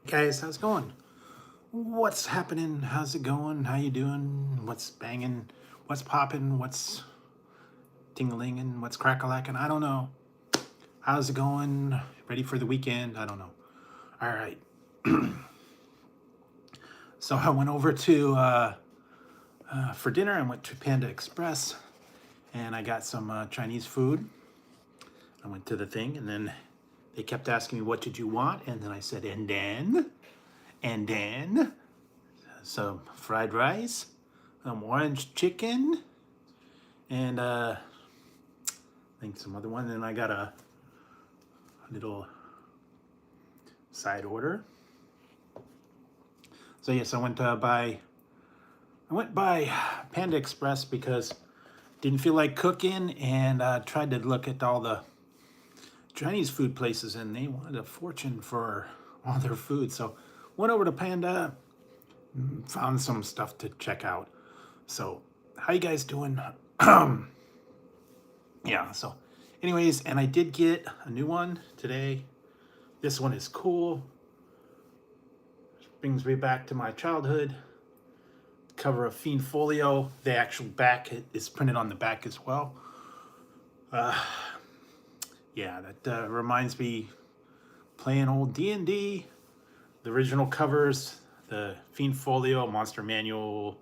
Guys, how's it going? What's happening? How's it going? How you doing? What's banging? What's popping? What's ting-a-linging? What's crack-a-lacking? I don't know. How's it going? Ready for the weekend? I don't know. All right. So I went over to for dinner. I went to Panda Express, and I got some Chinese food. I went to the thing, and then they kept asking me, "What did you want?" And then I said, and then some fried rice, some orange chicken, and I think some other one. And I got a little side order. So yes, I went by Panda Express because didn't feel like cooking, and tried to look at all the Chinese food places, and they wanted a fortune for all their food. So went over to Panda, found some stuff to check out. So how you guys doing? Yeah, so anyways, and I did get a new one today. This one is cool. Brings me back to my childhood. Cover of Fiend Folio. The actual back is printed on the back as well. Yeah, that reminds me playing old D&D. The original covers, the Fiend Folio, Monster Manual,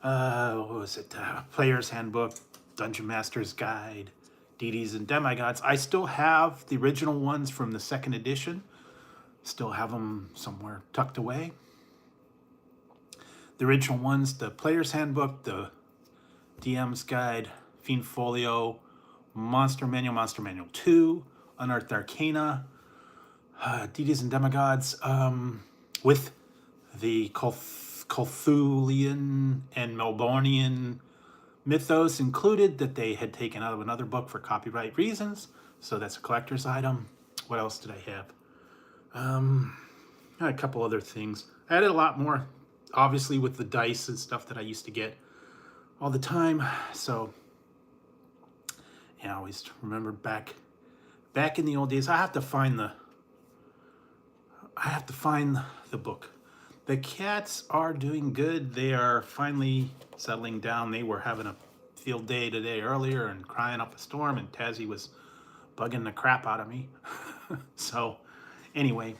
what was it? Player's Handbook, Dungeon Master's Guide, Deities and Demigods. I still have the original ones from the second edition. Still have them somewhere tucked away. The original ones, the Player's Handbook, the DM's Guide, Fiend Folio, Monster Manual 2, Unearthed Arcana, Deities and Demigods, with the Cthulhian and Melbournian mythos included that they had taken out of another book for copyright reasons. So that's a collector's item. What else did I have? A couple other things. I added a lot more, obviously, with the dice and stuff that I used to get all the time. So yeah, I always remembered back in the old days. I have to find the book. The cats are doing good. They are finally settling down. They were having a field day today earlier and crying up a storm, and Tazzy was bugging the crap out of me. So anyway,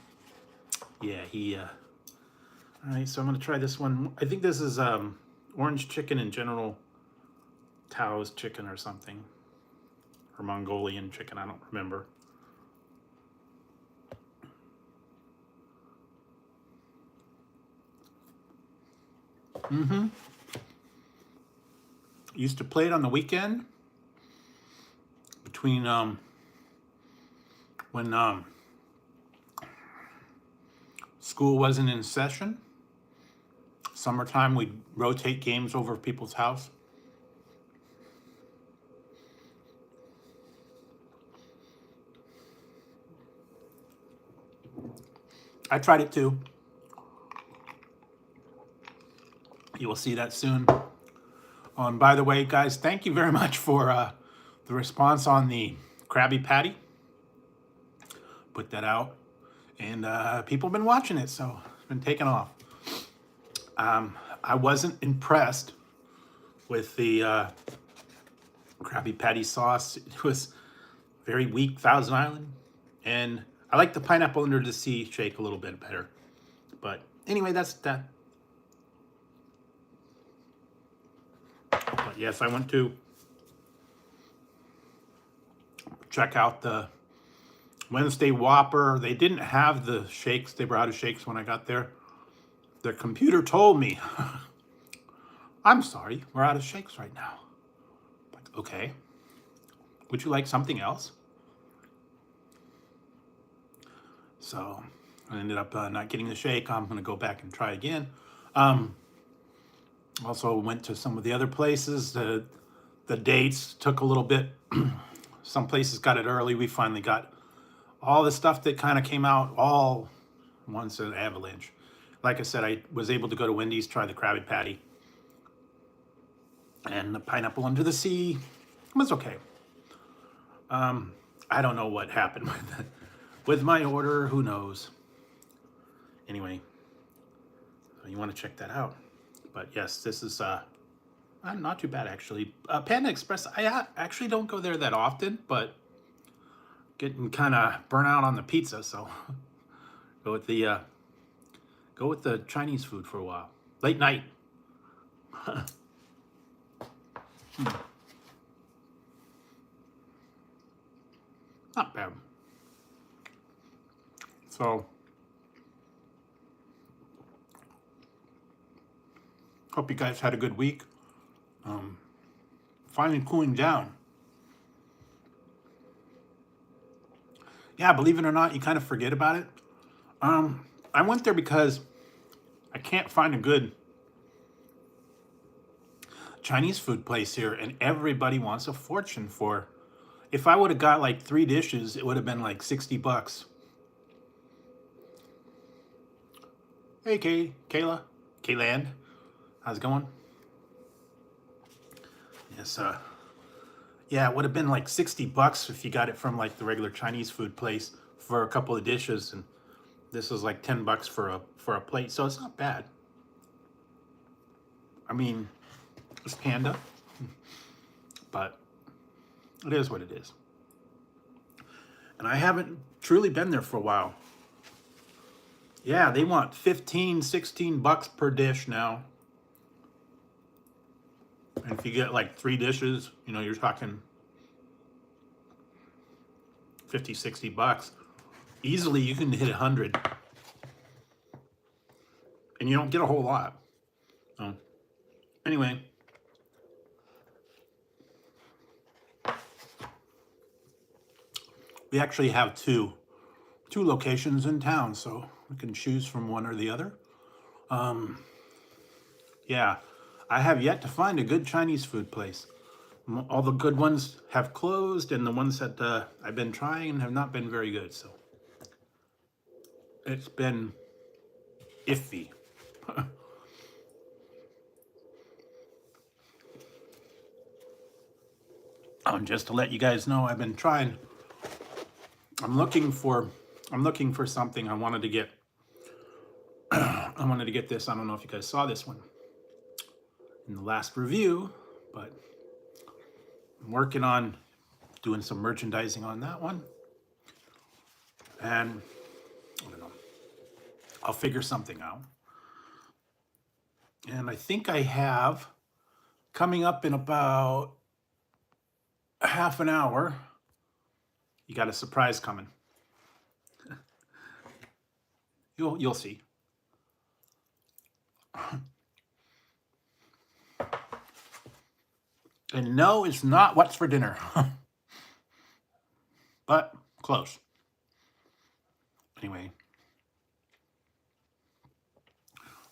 yeah, all right, so I'm gonna try this one. I think this is orange chicken and General Tao's chicken or something, or Mongolian chicken, I don't remember. Used to play it on the weekend between when school wasn't in session. Summertime, we'd rotate games over people's house. I tried it too. You will see that soon. Oh, and by the way, guys, thank you very much for the response on the Krabby Patty. Put that out, and people have been watching it, so it's been taking off. I wasn't impressed with the Krabby Patty sauce. It was very weak, Thousand Island, and I like the pineapple under the sea shake a little bit better. But anyway, that's that. But yes, I went to check out the Wednesday Whopper. They didn't have the shakes. They were out of shakes when I got there. The computer told me, I'm sorry, we're out of shakes right now. Like, okay. Would you like something else? So I ended up not getting the shake. I'm going to go back and try again. Also went to some of the other places. The dates took a little bit. Some places got it early. We finally got all the stuff that kind of came out all once an avalanche. Like I said, I was able to go to Wendy's, try the Krabby Patty. And the pineapple under the sea was okay. I don't know what happened with my order. Who knows? Anyway, so you want to check that out. But yes, this is not too bad actually. Panda Express, I actually don't go there that often, but getting kind of burnt out on the pizza, so go with the Chinese food for a while. Late night. Not bad. So, hope you guys had a good week. Finally cooling down. Yeah, believe it or not, you kind of forget about it. I went there because I can't find a good Chinese food place here, and everybody wants a fortune for. If I would have got like 3 dishes, it would have been like $60. Hey, Kayland, how's it going? Yes, yeah, it would have been like $60 if you got it from like the regular Chinese food place for a couple of dishes, and this was like $10 for a plate, so it's not bad. I mean, it's Panda, but it is what it is. And I haven't truly been there for a while. Yeah, they want $15-16 per dish now. And if you get like 3 dishes, you know, you're talking $50-60. Easily you can hit 100. And you don't get a whole lot. So anyway. We actually have two locations in town, so we can choose from one or the other. Yeah, I have yet to find a good Chinese food place. All the good ones have closed, and the ones that I've been trying have not been very good, so it's been iffy. Just to let you guys know, I've been trying. I'm looking for something. I wanted to get this. I don't know if you guys saw this one in the last review, but I'm working on doing some merchandising on that one. And I don't know. I'll figure something out. And I think I have coming up in about half an hour. You got a surprise coming. You'll see. And no, it's not what's for dinner. But close. Anyway,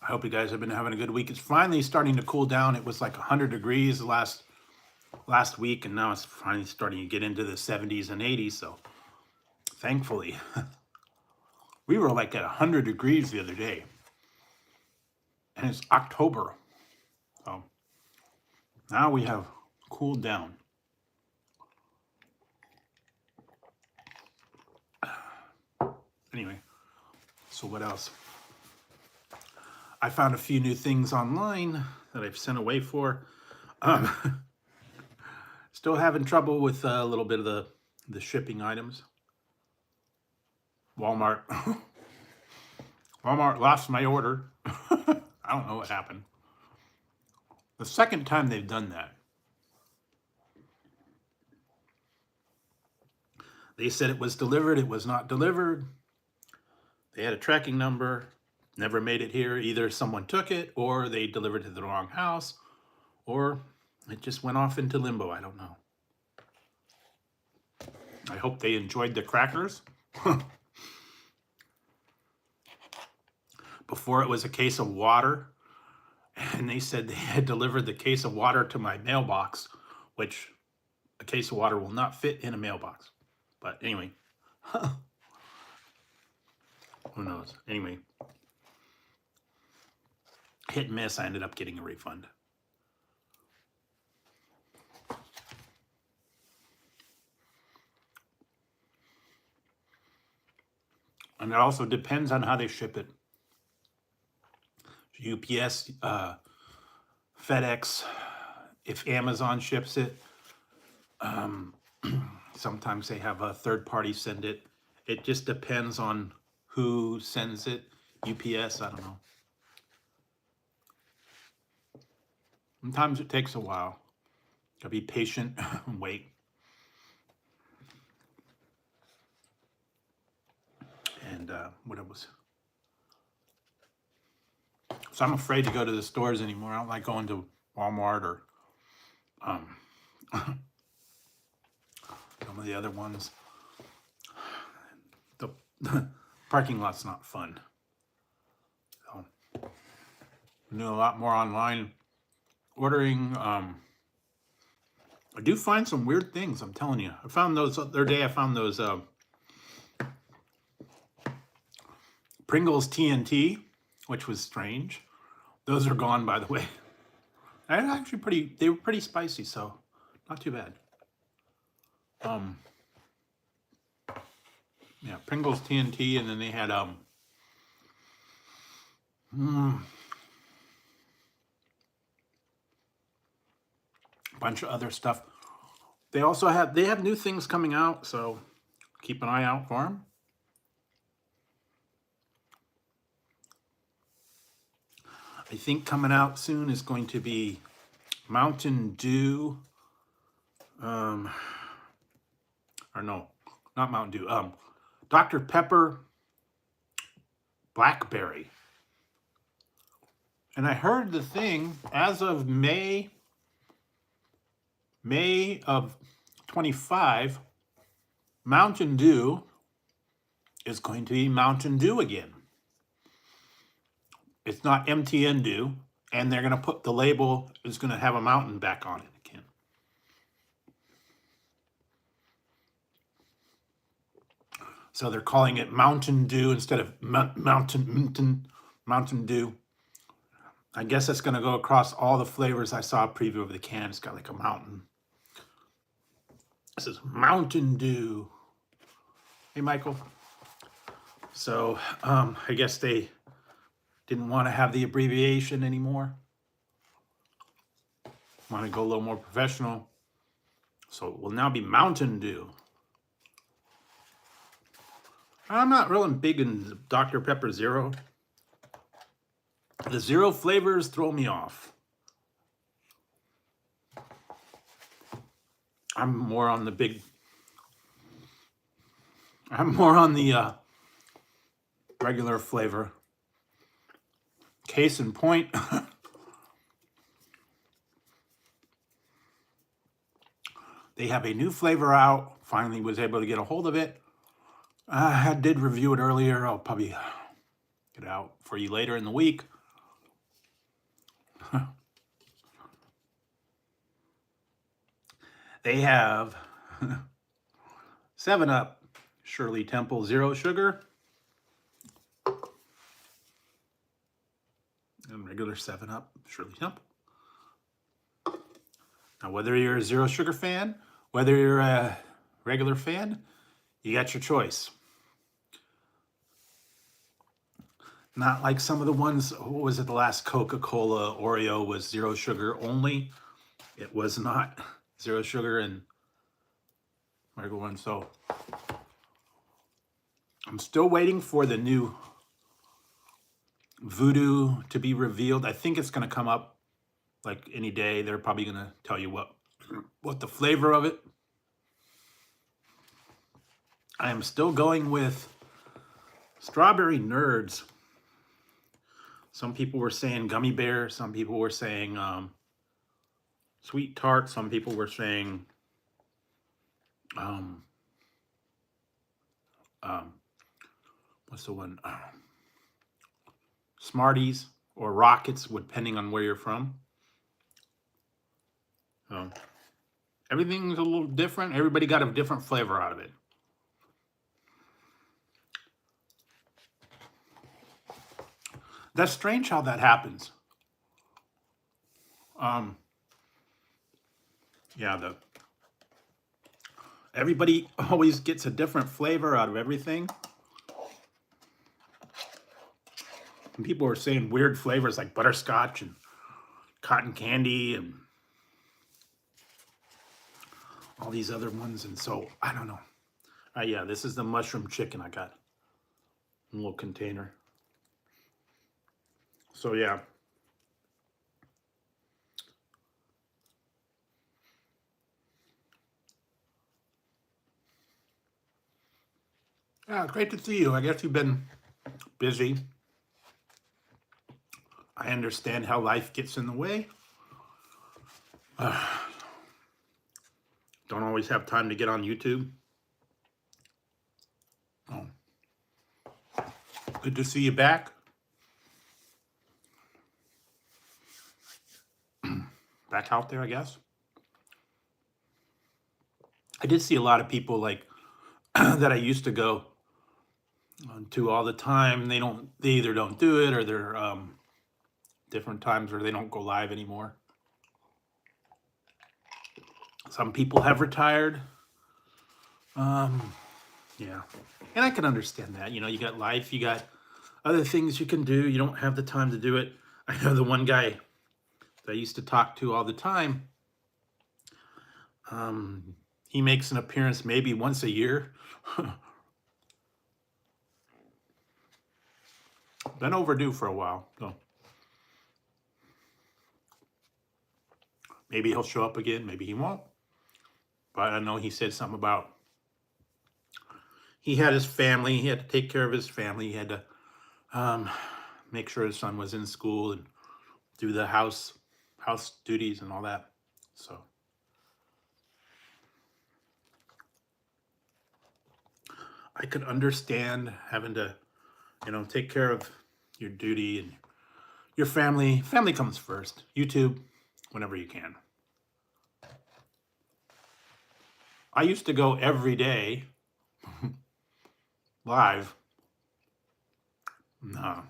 I hope you guys have been having a good week. It's finally starting to cool down. It was like 100 degrees last week, and now it's finally starting to get into the 70s and 80s. So thankfully, we were like at 100 degrees the other day, and it's October. So now we have cooled down. Anyway, so what else? I found a few new things online that I've sent away for. Still having trouble with a little bit of the shipping items. Walmart lost my order. I don't know what happened. The second time they've done that. They said it was delivered. It was not delivered. They had a tracking number. Never made it here. Either someone took it, or they delivered to the wrong house, or it just went off into limbo. I don't know. I hope they enjoyed the crackers. Before it was a case of water, and they said they had delivered the case of water to my mailbox, which a case of water will not fit in a mailbox. But anyway, who knows? Anyway, hit and miss. I ended up getting a refund. And it also depends on how they ship it. UPS, FedEx, if Amazon ships it. Sometimes they have a third party send it. It just depends on who sends it. UPS, I don't know. Sometimes it takes a while. Gotta be patient and wait. And what it was. So I'm afraid to go to the stores anymore. I don't like going to Walmart or some of the other ones. The parking lot's not fun. So I'm doing a lot more online ordering. I do find some weird things, I'm telling you. I found those the other day. I found those Pringles TNT, which was strange. Those are gone, by the way. And actually they were pretty spicy, so not too bad. Yeah, Pringles TNT, and then they had a bunch of other stuff. They also have new things coming out, so keep an eye out for them. I think coming out soon is going to be Mountain Dew, or no, not Mountain Dew, Dr. Pepper Blackberry. And I heard the thing, as of May of 25, Mountain Dew is going to be Mountain Dew again. It's not MTN Dew, and they're going to put the label is going to have a mountain back on it again. So they're calling it Mountain Dew instead of Mountain Dew. I guess it's going to go across all the flavors. I saw a preview of the can. It's got like a mountain. This is Mountain Dew. Hey, Michael. So I guess they didn't want to have the abbreviation anymore. Want to go a little more professional. So it will now be Mountain Dew. I'm not really big in Dr. Pepper Zero. The zero flavors throw me off. I'm more on the regular flavor. Case in point, they have a new flavor out. Finally was able to get a hold of it. I did review it earlier. I'll probably get it out for you later in the week. They have 7-Up Shirley Temple Zero Sugar and regular 7-Up Shirley Temple. Now, whether you're a zero sugar fan, whether you're a regular fan, you got your choice. Not like some of the ones, what was it, the last Coca-Cola Oreo was zero sugar only. It was not zero sugar and regular one. So I'm still waiting for the new Voodoo to be revealed. I think it's going to come up like any day. They're probably going to tell you what the flavor of it. I am still going with Strawberry Nerds. Some people were saying gummy bear. Some people were saying sweet tart. Some people were saying what's the one? Smarties or Rockets, depending on where you're from. Everything's a little different. Everybody got a different flavor out of it. That's strange how that happens. Yeah, everybody always gets a different flavor out of everything. And people were saying weird flavors like butterscotch and cotton candy and all these other ones. And so, I don't know. Yeah, this is the mushroom chicken I got in a little container. So, yeah. Yeah, great to see you. I guess you've been busy. I understand how life gets in the way. Don't always have time to get on YouTube. Oh. Good to see you back. Back out there, I guess. I did see a lot of people like that I used to go to all the time. They either don't do it or they're different times where they don't go live anymore. Some people have retired. Yeah. And I can understand that. You know, you got life, you got other things you can do. You don't have the time to do it. I know the one guy that I used to talk to all the time. He makes an appearance maybe once a year. Been overdue for a while, so maybe he'll show up again, maybe he won't. But I know he said something about he had his family, he had to take care of his family, he had to make sure his son was in school and do the house duties and all that. So I could understand having to, you know, take care of your duty and your family. Family comes first. YouTube, whenever you can. I used to go every day live. No.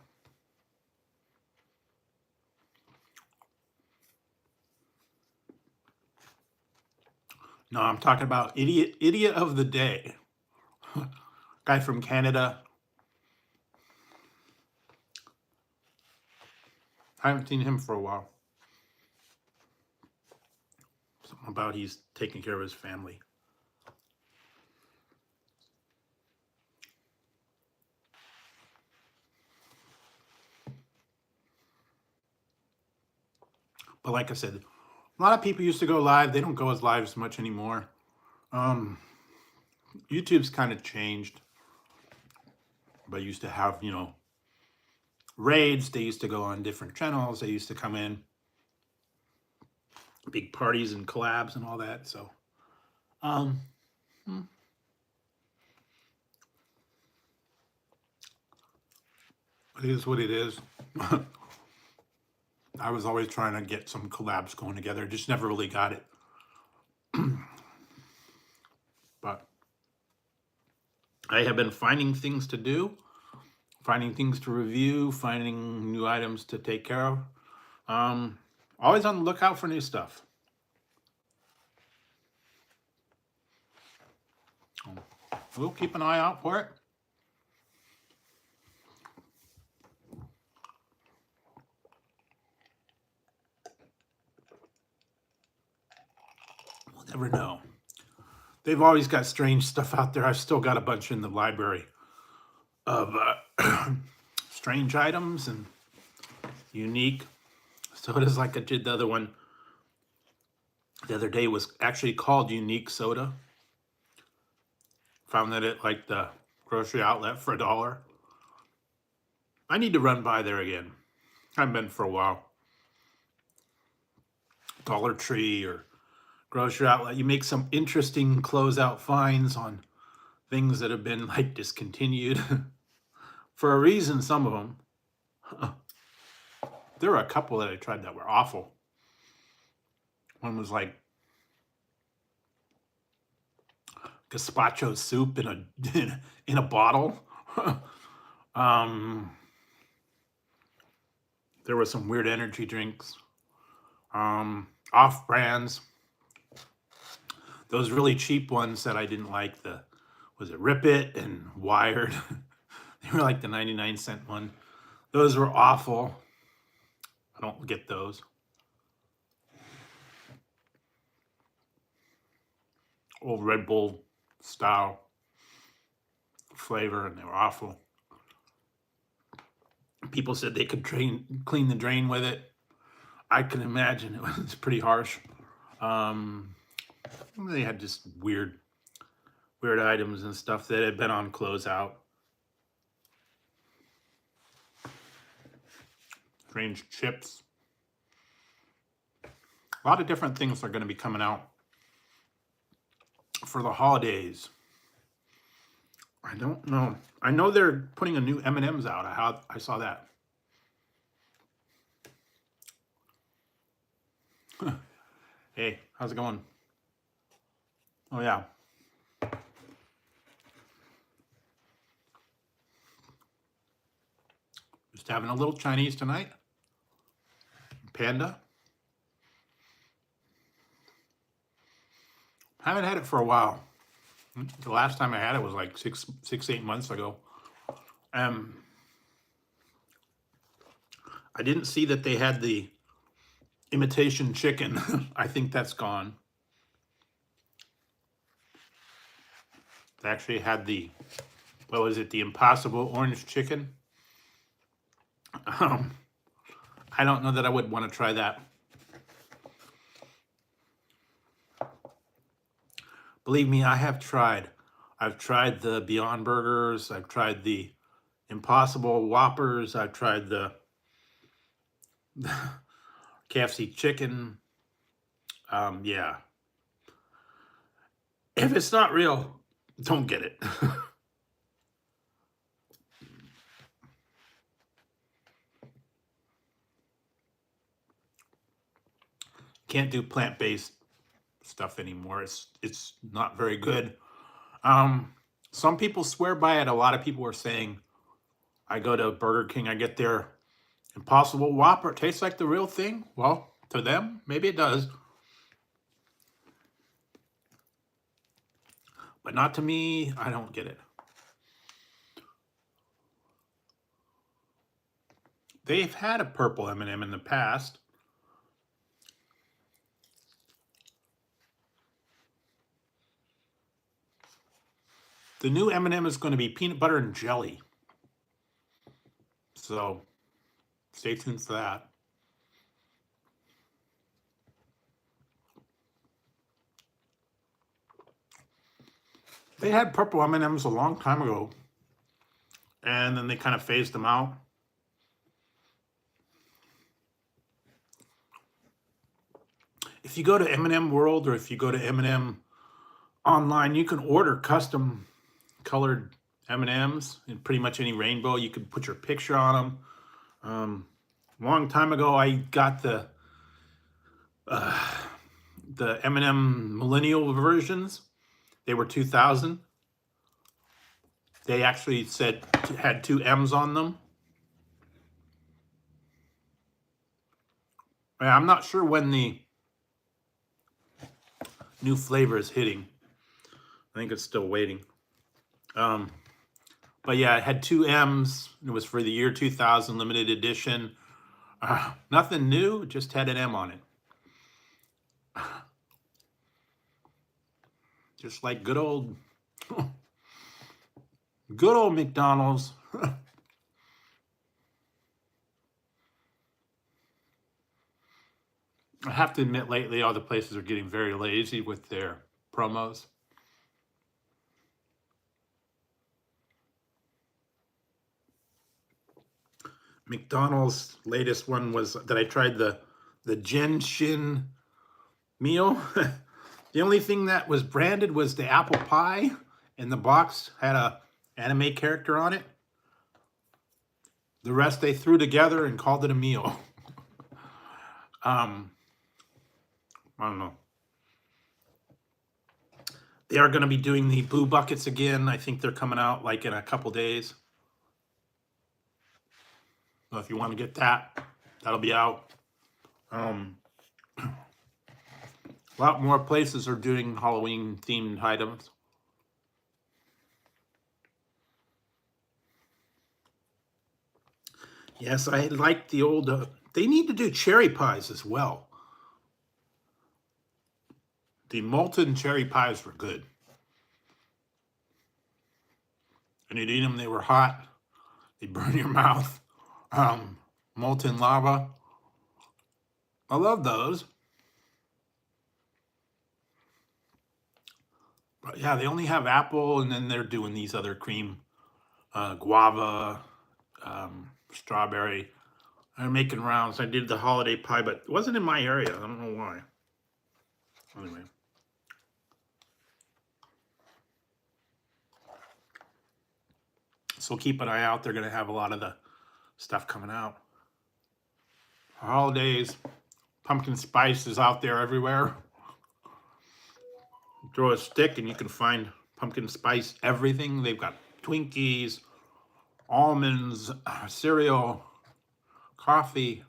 No, I'm talking about idiot of the day. Guy from Canada. I haven't seen him for a while. Something about he's taking care of his family. But like I said, a lot of people used to go live. They don't go as live as much anymore. YouTube's kind of changed. But used to have, you know, raids. They used to go on different channels. They used to come in. Big parties and collabs and all that. So, it is what it is. I was always trying to get some collabs going together. Just never really got it. But I have been finding things to do, finding things to review, finding new items to take care of. Always on the lookout for new stuff. We'll keep an eye out for it. We'll never know. They've always got strange stuff out there. I've still got a bunch in the library of strange items and unique. So it is like I did the other one. The other day was actually called Unique Soda. Found that at like the grocery outlet for $1. I need to run by there again. I haven't been for a while. Dollar Tree or grocery outlet. You make some interesting closeout finds on things that have been like discontinued for a reason. Some of them. There were a couple that I tried that were awful. One was like gazpacho soup in a bottle. There were some weird energy drinks, off brands. Those really cheap ones that I didn't like. Was it Rip It and Wired? They were like the 99-cent one. Those were awful. I don't get those. Old Red Bull style flavor, and they were awful. People said they could clean the drain with it. I can imagine it was pretty harsh. They had just weird items and stuff that had been on closeout. Strange chips. A lot of different things are going to be coming out for the holidays. I don't know. I know they're putting a new M&Ms out. I saw that. Hey, how's it going? Oh, yeah. Just having a little Chinese tonight. Panda. Haven't had it for a while. The last time I had it was like 8 months ago. I didn't see that they had the imitation chicken. I think that's gone. They actually had the, what was it, the Impossible Orange Chicken. I don't know that I would want to try that. Believe me, I have tried. I've tried the Beyond Burgers. I've tried the Impossible Whoppers. I've tried the KFC chicken. Yeah. If it's not real, don't get it. Can't do plant-based stuff anymore. It's not very good. Some people swear by it. A lot of people are saying, I go to Burger King, I get their Impossible Whopper. It tastes like the real thing. Well, to them, maybe it does. But not to me. I don't get it. They've had a purple M&M in the past. The new M&M is going to be peanut butter and jelly. So stay tuned for that. They had purple M&Ms a long time ago, and then they kind of phased them out. If you go to M&M World or if you go to M&M online, you can order custom colored M&Ms in pretty much any rainbow. You can put your picture on them. Long time ago, I got the M&M millennial versions. They were 2000. They actually said had 2 M's on them. I'm not sure when the new flavor is hitting. I think it's still waiting. But yeah, it had 2 M's. It was for the year 2000 limited edition. Nothing new, just had an M on it. Just like good old McDonald's. I have to admit, lately, all the places are getting very lazy with their promos. McDonald's latest one was that I tried the Genshin meal. The only thing that was branded was the apple pie, and the box had a anime character on it. The rest they threw together and called it a meal. I don't know. They are going to be doing the Boo Buckets again. I think they're coming out like in a couple days. So if you want to get that, that'll be out. A lot more places are doing Halloween themed items. Yes, I like the old, they need to do cherry pies as well. The molten cherry pies were good. And you'd eat them, they were hot. They burn your mouth. Molten lava. I love those. But yeah, they only have apple, and then they're doing these other cream, guava, strawberry. They're making rounds. I did the holiday pie, but it wasn't in my area. I don't know why. Anyway. So keep an eye out. They're going to have a lot of the stuff coming out. Holidays, pumpkin spice is out there everywhere. Throw a stick and you can find pumpkin spice everything. They've got Twinkies, almonds, cereal, coffee.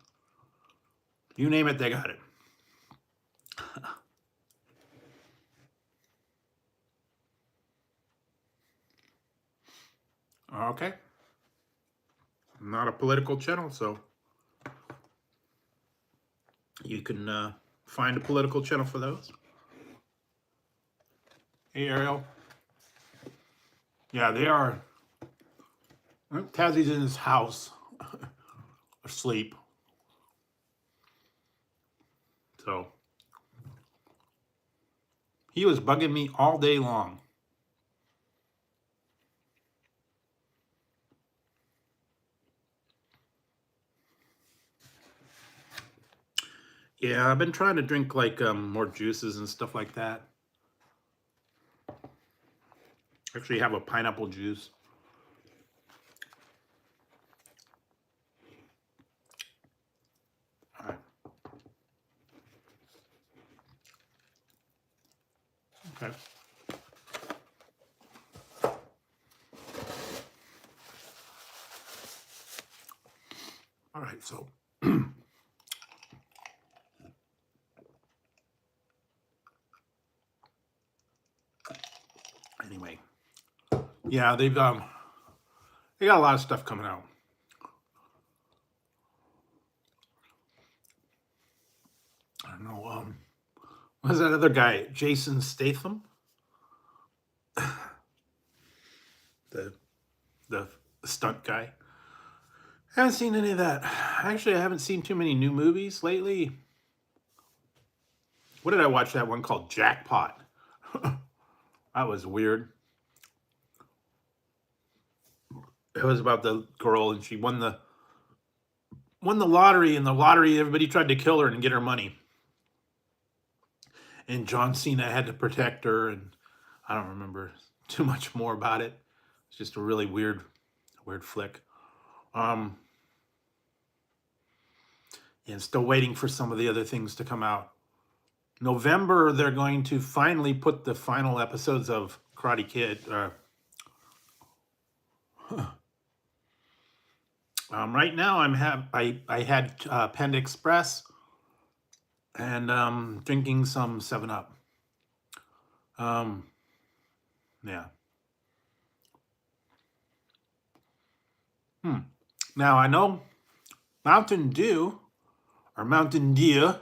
You name it, they got it. Okay. I'm not a political channel, so you can find a political channel for those. Hey, Ariel. Yeah, they are. Tazzie's in his house, asleep. So he was bugging me all day long. Yeah, I've been trying to drink like more juices and stuff like that. Actually have a pineapple juice. All right. Okay. All right, so anyway, yeah, they got a lot of stuff coming out. I don't know. What's that other guy? Jason Statham, the stunt guy. I haven't seen any of that. Actually, I haven't seen too many new movies lately. What did I watch? That one called Jackpot. That was weird. It was about the girl, and she won the lottery. And the lottery, everybody tried to kill her and get her money. And John Cena had to protect her, and I don't remember too much more about it. It's just a really weird flick. And still waiting for some of the other things to come out. November, they're going to finally put the final episodes of Karate Kid. Right now, I had Panda Express and drinking some 7-Up. Yeah. Now I know Mountain Dew or Mountain Dew.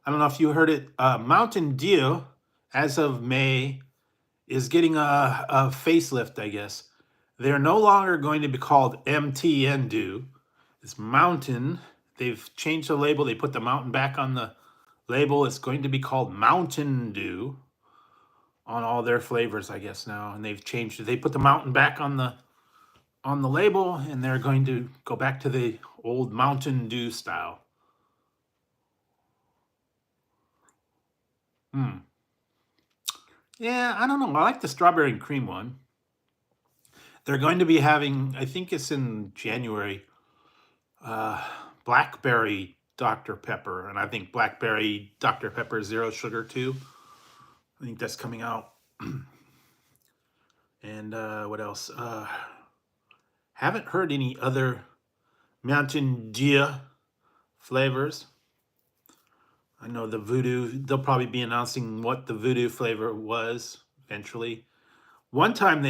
I don't know if you heard it. Mountain Dew, as of May, is getting a facelift, I guess. They're no longer going to be called MTN Dew. It's Mountain. They've changed the label. They put the mountain back on the label. It's going to be called Mountain Dew on all their flavors, I guess, now. And they've changed it. They put the mountain back on the label, and they're going to go back to the old Mountain Dew style. Yeah, I don't know. I like the strawberry and cream one. They're going to be having, I think it's in January, blackberry Dr. Pepper, and I think blackberry Dr. Pepper Zero Sugar too. I think that's coming out. And what else? Haven't heard any other Mountain Dew flavors. I know the Voodoo, they'll probably be announcing what the Voodoo flavor was eventually. One time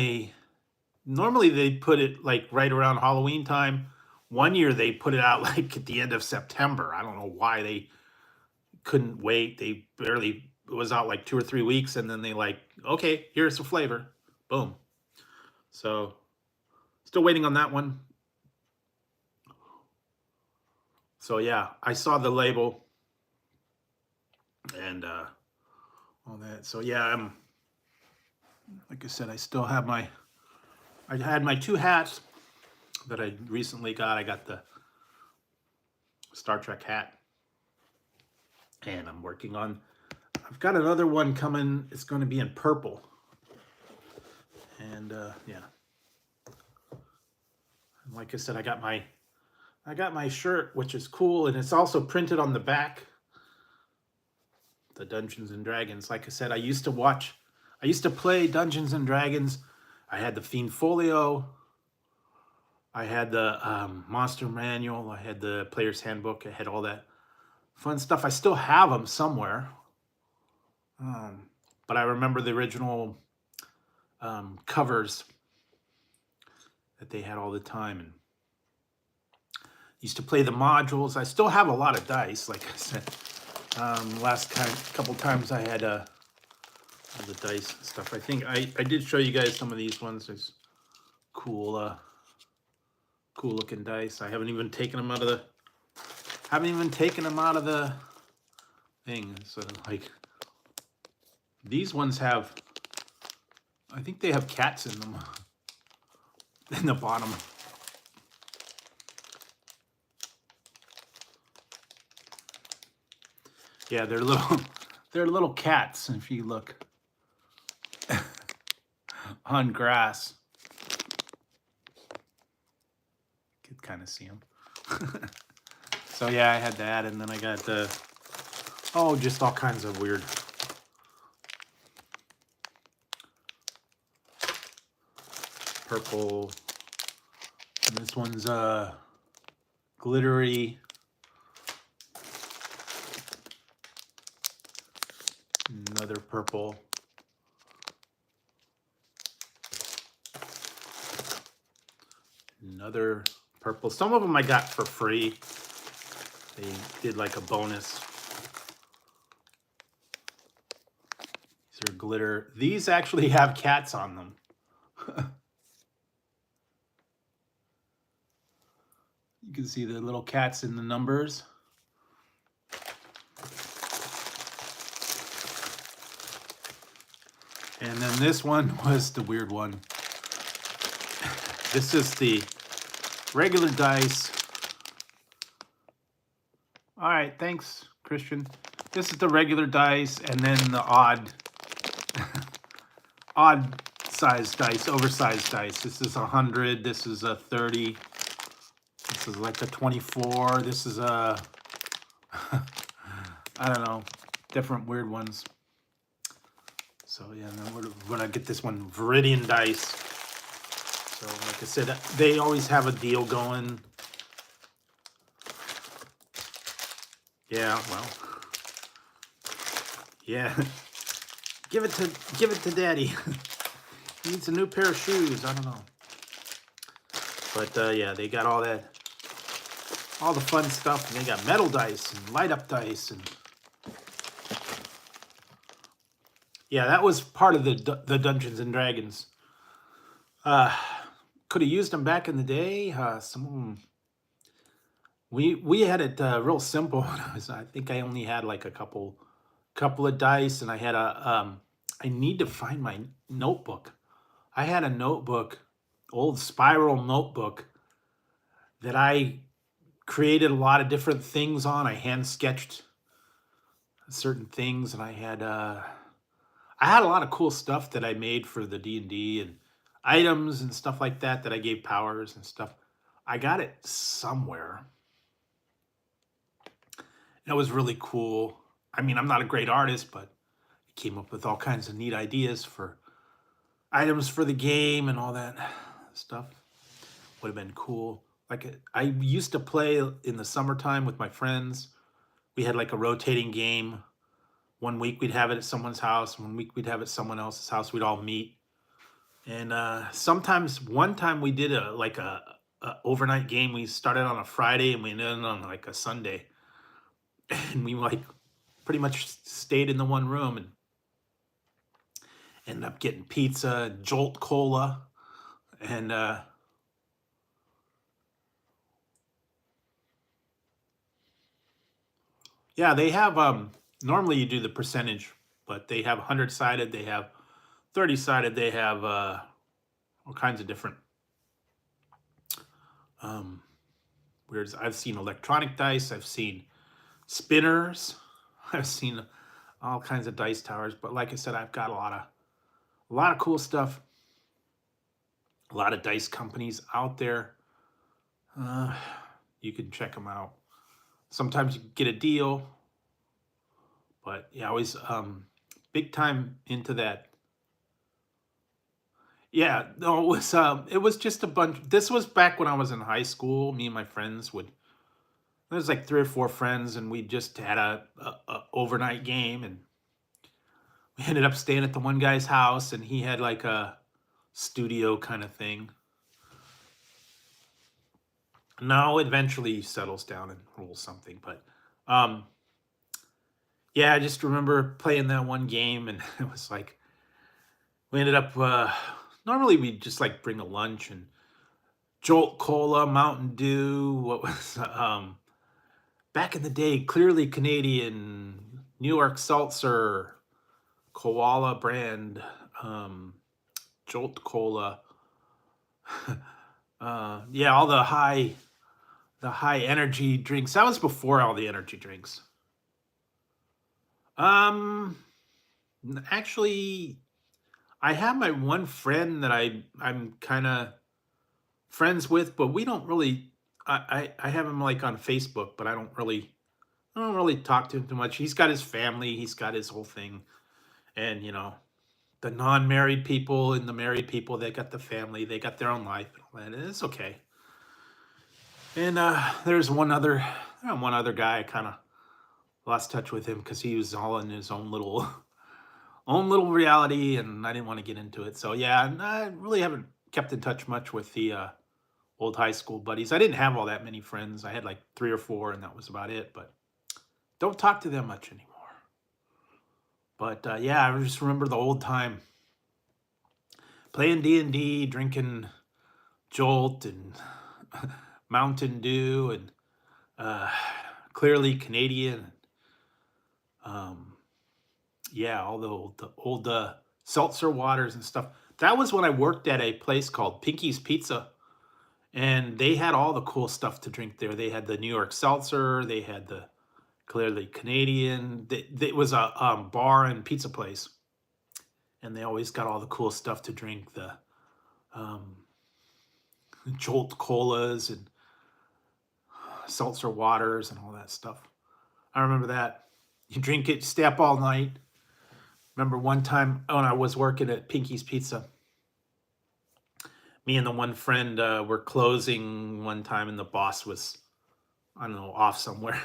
normally they put it like right around Halloween time One year they put it out like at the end of September. I don't know why they couldn't wait. They barely, it was out like 2 or 3 weeks, and then they like, okay, here's the flavor. Boom. So still waiting on that one. So yeah, I saw the label and all that. So yeah, I'm, like I said, I still have my, I had my 2 hats that I recently got. I got the Star Trek hat, and I'm working on, I've got another one coming. It's going to be in purple. And yeah, and like I said, I got my shirt, which is cool, and it's also printed on the back, the Dungeons and Dragons. Like I said, I used to play Dungeons and Dragons. I had the Fiend Folio, I had the Monster Manual, I had the Player's Handbook, I had all that fun stuff. I still have them somewhere, but I remember the original covers that they had all the time, and used to play the modules. I still have a lot of dice, like I said. Last couple times I had all the dice and stuff. I think I did show you guys some of these ones. There's cool looking dice. I haven't even taken them out of the thing. So like these ones have, I think they have cats in them in the bottom. Yeah, they're little cats. If you look on grass, you could kind of see them. So yeah, I had that, and then I got just all kinds of weird purple. And this one's glittery. Another purple. Another purple. Some of them I got for free. They did like a bonus. These are glitter. These actually have cats on them. You can see the little cats in the numbers. And then this one was the weird one. This is the regular dice. All right, thanks, Christian. This is the regular dice, and then the odd sized dice, oversized dice. This is 100. This is a 30. This is like a 24. This is a I don't know, different weird ones. So yeah, then we're gonna get this one, Viridian dice. So like I said, they always have a deal going. Yeah, well, yeah. Give it to Daddy. He needs a new pair of shoes. I don't know. But yeah, they got all the fun stuff. And they got metal dice and light up dice, and yeah, that was part of the Dungeons and Dragons. Could have used them back in the day. Some of them, we had it real simple. I think I only had like a couple of dice, and I had I need to find my notebook. I had a notebook, old spiral notebook, that I created a lot of different things on. I hand sketched certain things, and I had a lot of cool stuff that I made for the D&D, and items and stuff like that I gave powers and stuff. I got it somewhere. It was really cool. I mean, I'm not a great artist, but I came up with all kinds of neat ideas for items for the game and all that stuff. Would have been cool. Like, I used to play in the summertime with my friends. We had like a rotating game. One week we'd have it at someone's house. One week we'd have it at someone else's house. We'd all meet. And sometimes, one time we did a overnight game. We started on a Friday and we ended on like a Sunday, and we like pretty much stayed in the one room and ended up getting pizza, Jolt Cola, and yeah, they have normally you do the percentage, but they have 100-sided, they have 30-sided, they have all kinds of different um weird. I've seen electronic dice, I've seen spinners, I've seen all kinds of dice towers, but like I said, I've got a lot of cool stuff, a lot of dice companies out there. Uh, you can check them out. Sometimes you get a deal, but yeah, always big time into that. Yeah, no, it was just a bunch. This was back when I was in high school. Me and my friends would. There was like 3 or 4 friends, and we just had a overnight game, and we ended up staying at the one guy's house, and he had like a studio kind of thing. Now, eventually, he settles down and rules something, but um, yeah, I just remember playing that one game, and it was like we ended up. Normally, we just like bring a lunch and Jolt Cola, Mountain Dew. What was back in the day? Clearly Canadian, New York Seltzer, Koala brand, um, Jolt Cola. Yeah, all the high energy drinks. That was before all the energy drinks. Um, Actually, I have my one friend that I'm kind of friends with, but we don't really. I have him like on Facebook, but I don't really talk to him too much. He's got his family, he's got his whole thing, and the non-married people and the married people, they got the family, they got their own life, and all that, and it's okay. And there's one other guy. I kind of lost touch with him because he was all in his own little own little reality, and I didn't want to get into it. So yeah, and I really haven't kept in touch much with the old high school buddies. I didn't have all that many friends. I had like 3 or 4, and that was about it. But don't talk to them much anymore. But yeah, I just remember the old time playing D&D, drinking Jolt and Mountain Dew, and uh, clearly Canadian. Um, yeah, all the old seltzer waters and stuff. That was when I worked at a place called Pinky's Pizza, and they had all the cool stuff to drink there. They had the New York Seltzer, they had the clearly Canadian. It was a bar and pizza place, and they always got all the cool stuff to drink. The um, Jolt colas and seltzer waters and all that stuff. I remember that. You drink it, stay up all night. Remember one time when I was working at Pinky's Pizza, me and the one friend were closing one time, and the boss was, I don't know, off somewhere.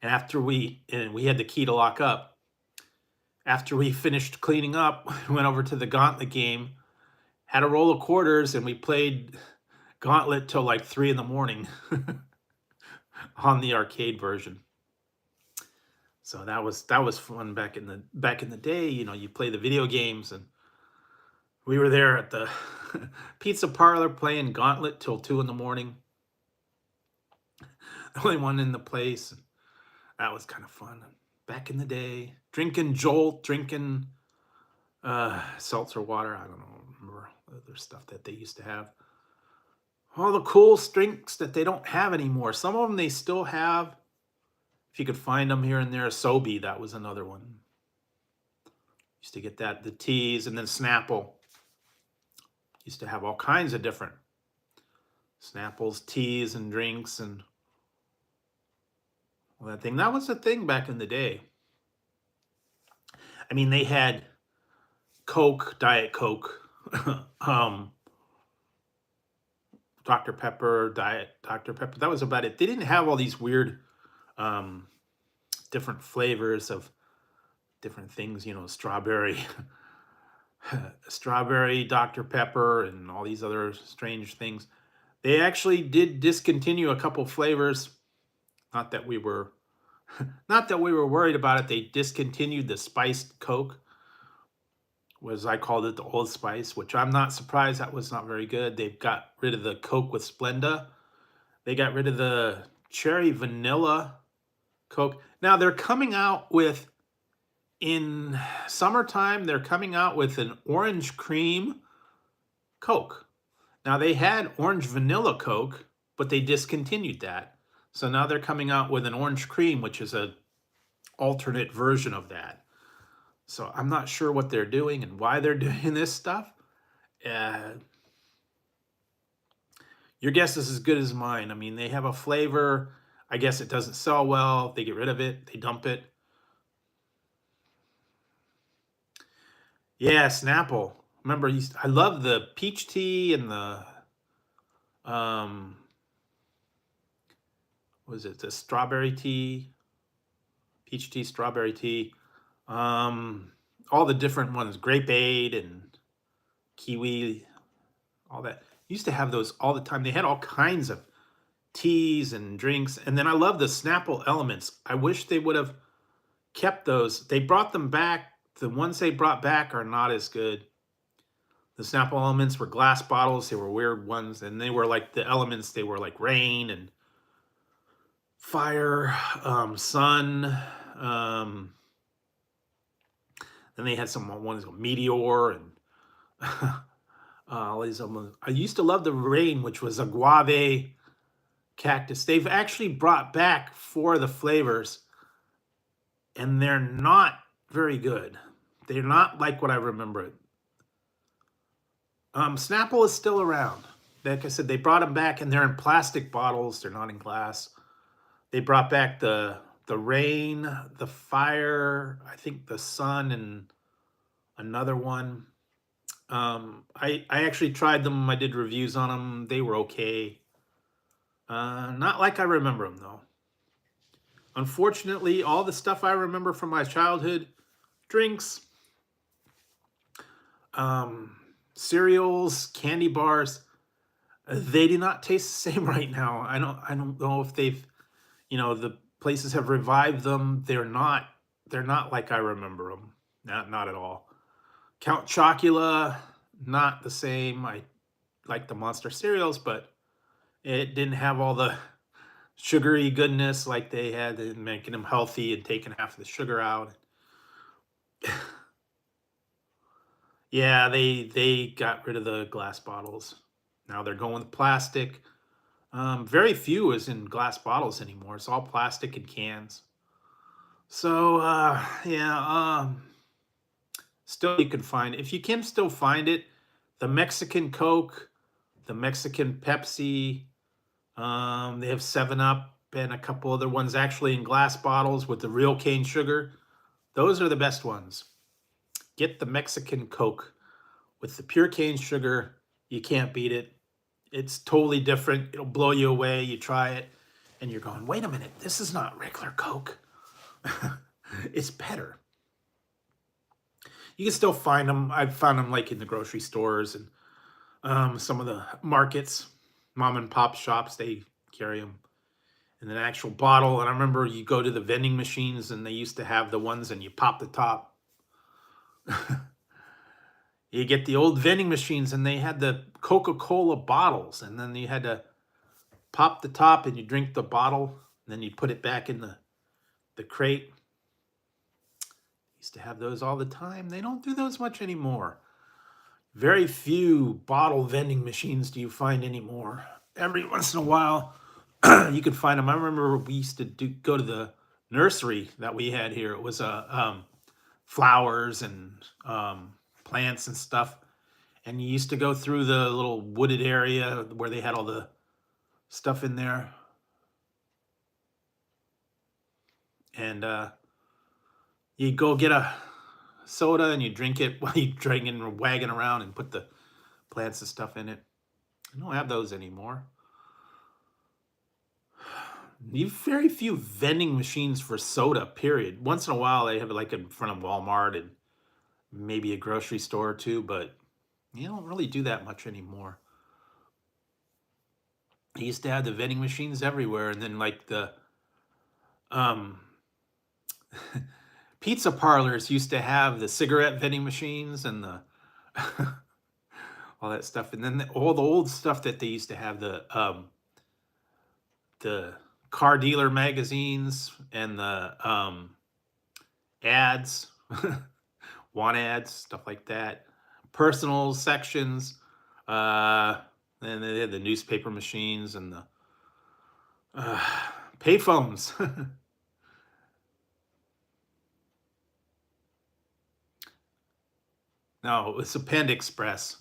And we had the key to lock up. After we finished cleaning up, we went over to the Gauntlet game, had a roll of quarters, and we played Gauntlet till like 3 in the morning on the arcade version. So that was fun back in the day. You play the video games, and we were there at the pizza parlor playing Gauntlet till 2 in the morning. The only one in the place. That was kind of fun. Back in the day, drinking Jolt, drinking seltzer water. I don't know, remember other stuff that they used to have. All the cool drinks that they don't have anymore. Some of them they still have. If you could find them here and there, Sobe, that was another one. Used to get that, the teas, and then Snapple. Used to have all kinds of different Snapples, teas, and drinks, and all that thing. That was the thing back in the day. I mean, they had Coke, Diet Coke, um, Dr. Pepper, Diet Dr. Pepper. That was about it. They didn't have all these weird um, different flavors of different things, strawberry, strawberry Dr. Pepper, and all these other strange things. They actually did discontinue a couple flavors. Not that we were, not that we were worried about it. They discontinued the spiced Coke, was I called it the Old Spice, which I'm not surprised that was not very good. They've got rid of the Coke with Splenda. They got rid of the cherry vanilla Coke. Now they're coming out with, in summertime, they're coming out with an orange cream Coke. Now they had orange vanilla Coke, but they discontinued that. So now they're coming out with an orange cream, which is a alternate version of that. So I'm not sure what they're doing and why they're doing this stuff. Uh, your guess is as good as mine. I mean, they have a flavor. I guess it doesn't sell well. They get rid of it. They dump it. Yeah, Snapple. Remember, I love the peach tea and the um, what was it? The strawberry tea, peach tea, strawberry tea. Um, all the different ones, grape aid and kiwi, all that. Used to have those all the time. They had all kinds of teas and drinks. And then I love the Snapple Elements. I wish they would have kept those. They brought them back. The ones they brought back are not as good. The Snapple Elements were glass bottles. They were weird ones. And they were like the elements. They were like rain and fire, sun. Then they had some ones called Meteor and all these. I used to love the rain, which was a guave cactus. They've actually brought back 4 of the flavors, and they're not very good. They're not like what I remember it. Snapple is still around. Like I said, they brought them back, and they're in plastic bottles. They're not in glass. They brought back the rain, the fire, I think the sun, and another one. I actually tried them. I did reviews on them. They were okay. Not like I remember them, though. Unfortunately, all the stuff I remember from my childhood, drinks, cereals, candy bars, they do not taste the same right now. I don't know if they've, the places have revived them. They're not like I remember them. Not at all. Count Chocula, not the same. I like the Monster cereals, but it didn't have all the sugary goodness like they had, in making them healthy and taking half of the sugar out. Yeah, they got rid of the glass bottles. Now they're going with plastic. Very few is in glass bottles anymore. It's all plastic and cans. So yeah, still you can find, if you can still find it, the Mexican Coke, the Mexican Pepsi. They have 7-Up and a couple other ones actually in glass bottles with the real cane sugar. Those are the best ones. Get the Mexican Coke with the pure cane sugar. You can't beat it. It's totally different. It'll blow you away. You try it and you're going, wait a minute, this is not regular Coke. It's better. You can still find them. I've found them like in the grocery stores and some of the markets, mom and pop shops, they carry them in an actual bottle. And I remember you go to the vending machines and they used to have the ones and you pop the top. You get the old vending machines and they had the Coca-Cola bottles, and then you had to pop the top and you drink the bottle, and then you put it back in the crate. Used to have those all the time. They don't do those much anymore. Very few bottle vending machines do you find anymore. Every once in a while, you could find them. I remember we used to go to the nursery that we had here. It was flowers and plants and stuff. And you used to go through the little wooded area where they had all the stuff in there. And you go get a soda and you drink it while you're dragging and wagging around and put the plants and stuff in it. I don't have those anymore. Very few vending machines for soda, period. Once in a while, they have it like in front of Walmart and maybe a grocery store or two, but you don't really do that much anymore. They used to have the vending machines everywhere, and then like the um, pizza parlors used to have the cigarette vending machines and the all that stuff, and then all the old stuff that they used to have, the car dealer magazines and the ads, want ads, stuff like that, personal sections. Uh, and they had the newspaper machines and the uh, payphones. No, it's a Panda Express.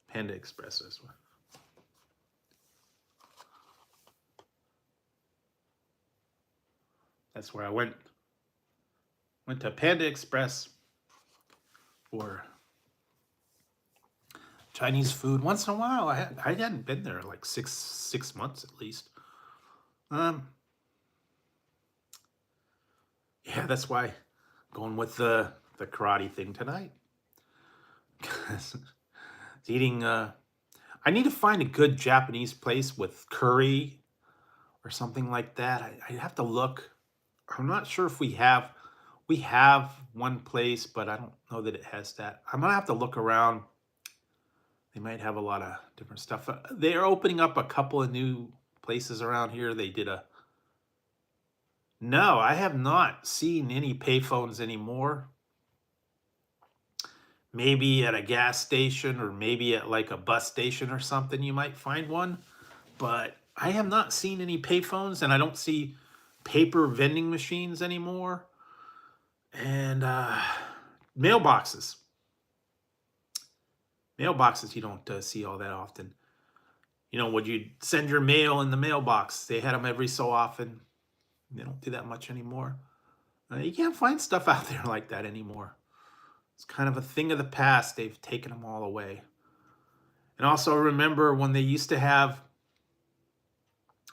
Panda Express is one. That's where I went. Went to Panda Express for Chinese food once in a while. I hadn't been there like six months at least. Um, yeah, that's why going with the karate thing tonight. It's eating. I need to find a good Japanese place with curry or something like that. I have to look. I'm not sure if we have. We have one place, but I don't know that it has that. I'm gonna have to look around. They might have a lot of different stuff. They are opening up a couple of new places around here. They did a. No, I have not seen any payphones anymore. Maybe at a gas station or maybe at like a bus station or something, you might find one. But I have not seen any payphones, and I don't see paper vending machines anymore. And mailboxes. Mailboxes you don't see all that often. You know, would you send your mail in the mailbox? They had them every so often. They don't do that much anymore. You can't find stuff out there like that anymore. It's kind of a thing of the past. They've taken them all away. And also remember when they used to have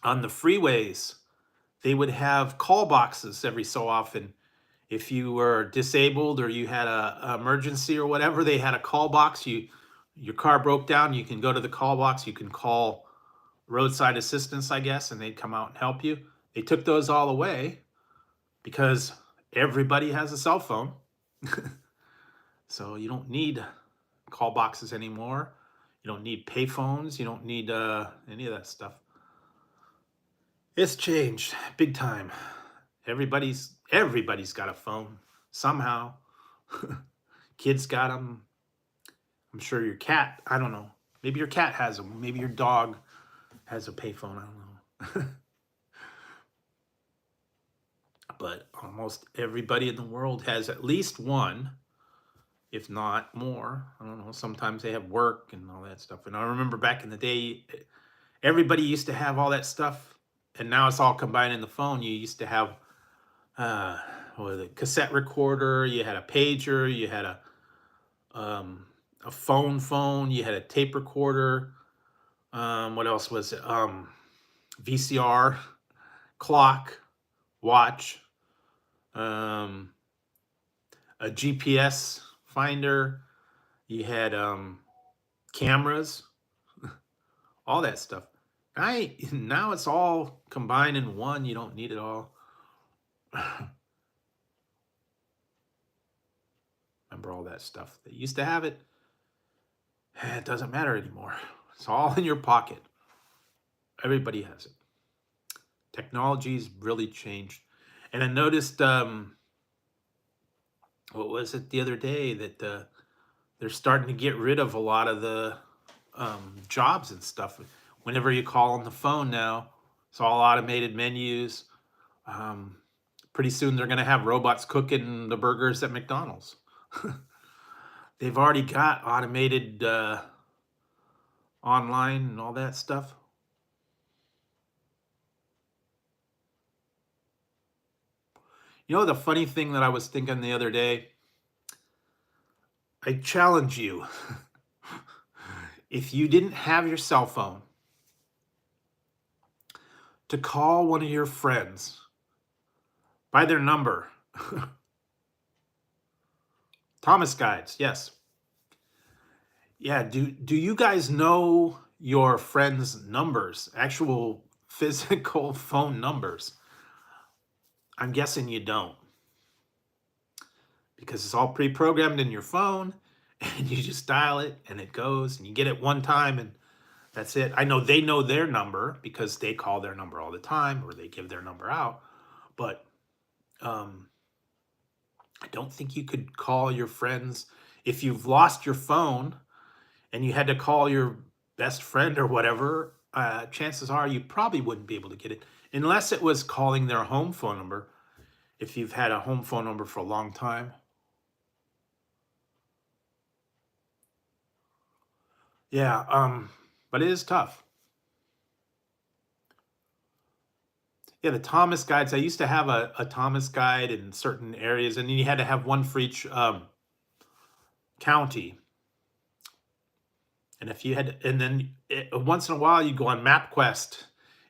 on the freeways, they would have call boxes every so often. If you were disabled or you had a emergency or whatever, they had a call box. Your car broke down, you can go to the call box. You can call roadside assistance, I guess, and they'd come out and help you. They took those all away because everybody has a cell phone. So you don't need call boxes anymore. You don't need pay phones. You don't need any of that stuff. It's changed big time. Everybody's got a phone somehow. Kids got them. I'm sure your cat, I don't know. Maybe your cat has them. Maybe your dog has a payphone. I don't know. But almost everybody in the world has at least one, if not more. I don't know. Sometimes they have work and all that stuff. And I remember back in the day, everybody used to have all that stuff, and now it's all combined in the phone. You used to have a cassette recorder, you had a pager, you had a phone, you had a tape recorder. What else was it? VCR, clock, watch, a GPS finder. You had cameras, all that stuff. Now it's all combined in one. You don't need it all. Remember all that stuff? They used to have it. It doesn't matter anymore. It's all in your pocket. Everybody has it. Technology's really changed. And I noticed, what was it the other day, that they're starting to get rid of a lot of the jobs and stuff. Whenever you call on the phone now, it's all automated menus. Pretty soon they're going to have robots cooking the burgers at McDonald's. They've already got automated online and all that stuff. You know, the funny thing that I was thinking the other day, I challenge you. If you didn't have your cell phone, to call one of your friends by their number. Thomas guides, yes. Yeah, do you guys know your friends' numbers, actual physical phone numbers? I'm guessing you don't, because it's all pre-programmed in your phone and you just dial it and it goes and you get it one time and that's it. I know they know their number because they call their number all the time or they give their number out, but I don't think you could call your friends if you've lost your phone and you had to call your best friend or whatever. Chances are you probably wouldn't be able to get it unless it was calling their home phone number. If you've had a home phone number for a long time. Yeah, but it is tough. Yeah, the Thomas guides. I used to have a Thomas guide in certain areas, and then you had to have one for each county. And if you had, and then once in a while you go on MapQuest,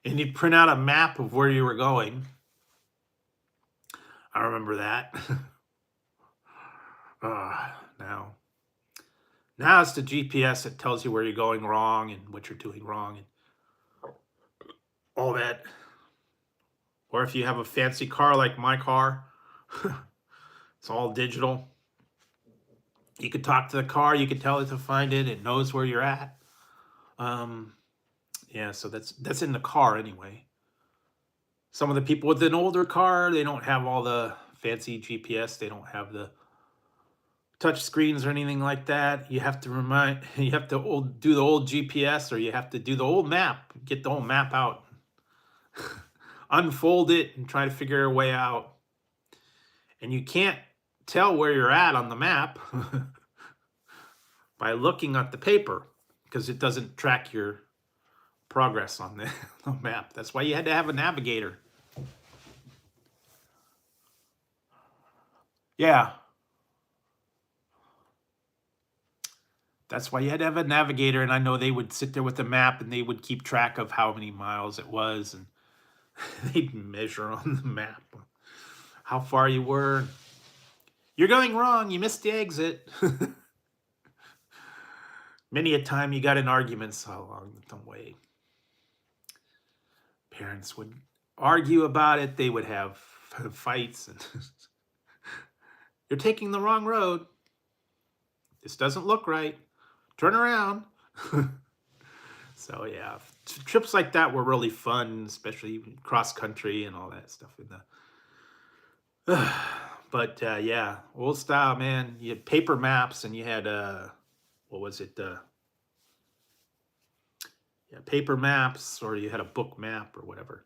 and you'd print out a map of where you were going. I remember that. Now it's the GPS that tells you where you're going wrong and what you're doing wrong and all that. Or if you have a fancy car like my car, it's all digital. You could talk to the car, you could tell it to find it, it knows where you're at. Yeah, so that's in the car anyway. Some of the people with an older car, they don't have all the fancy GPS, they don't have the touch screens or anything like that. You have to do the old GPS, or you have to do the old map, get the whole map out, unfold it and try to figure your way out. And you can't tell where you're at on the map by looking at the paper because it doesn't track your progress on the map. That's why you had to have a navigator. Yeah. That's why you had to have a navigator, and I know they would sit there with the map and they would keep track of how many miles it was, and they'd measure on the map how far you were. You're going wrong, you missed the exit. Many a time you got in arguments along the way. Parents would argue about it, they would have fights, and you're taking the wrong road. This doesn't look right. Turn around. So yeah, trips like that were really fun, especially cross country and all that stuff in the but yeah, old style, man. You had paper maps and you had what was it, yeah, paper maps, or you had a book map or whatever.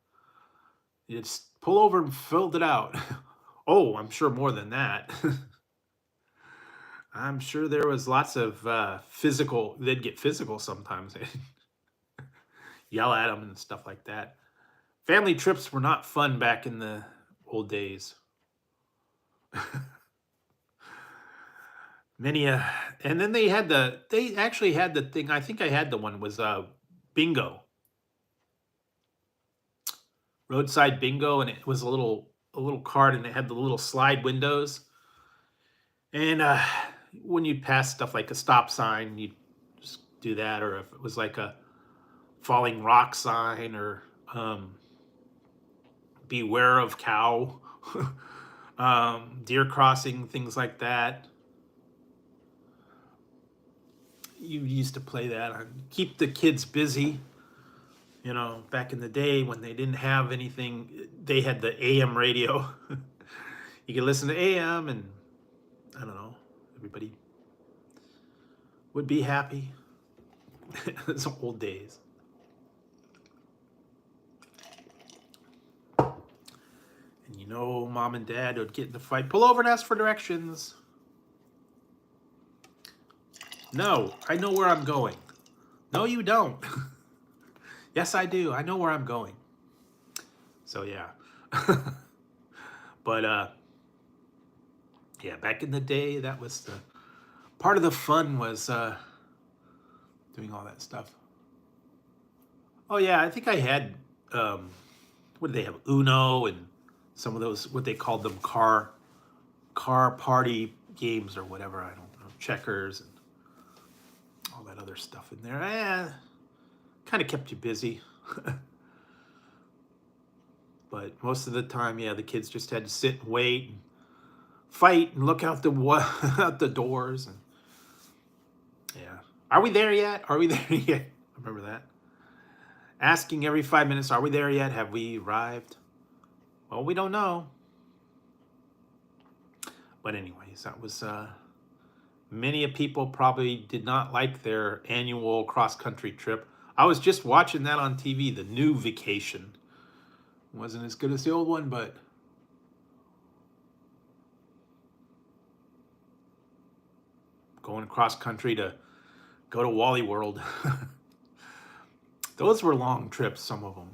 You just pull over and filled it out. Oh, I'm sure more than that. I'm sure there was lots of physical, they'd get physical sometimes. Yell at them and stuff like that. Family trips were not fun back in the old days. And then they actually had the thing, I think I had the one, was bingo. Roadside bingo, and it was a little card, and it had the little slide windows. And when you'd pass stuff like a stop sign, you'd just do that, or if it was like a falling rock sign, or beware of cow, deer crossing, things like that. You used to play that on keep the kids busy. You know, back in the day when they didn't have anything, they had the AM radio. You could listen to AM, and I don't know, everybody would be happy. It's old days. And you know, mom and dad would get in the fight. Pull over and ask for directions. No, I know where I'm going. No, you don't. Yes, I do. I know where I'm going. So yeah. But yeah, back in the day, that was the part of the fun, was doing all that stuff. Oh yeah, I think I had what did they have? Uno and some of those, what they called them, car party games or whatever. I don't know, checkers and all that other stuff in there. kind of kept you busy. But most of the time, yeah, the kids just had to sit and wait and fight and look out the out the doors. And yeah, are we there yet? Are we there yet? I remember that. Asking every 5 minutes, are we there yet? Have we arrived? Well, we don't know. But anyways, that was many a people probably did not like their annual cross-country trip. I was just watching that on TV, the new vacation. Wasn't as good as the old one, but going cross country to go to Wally World. Those were long trips, some of them.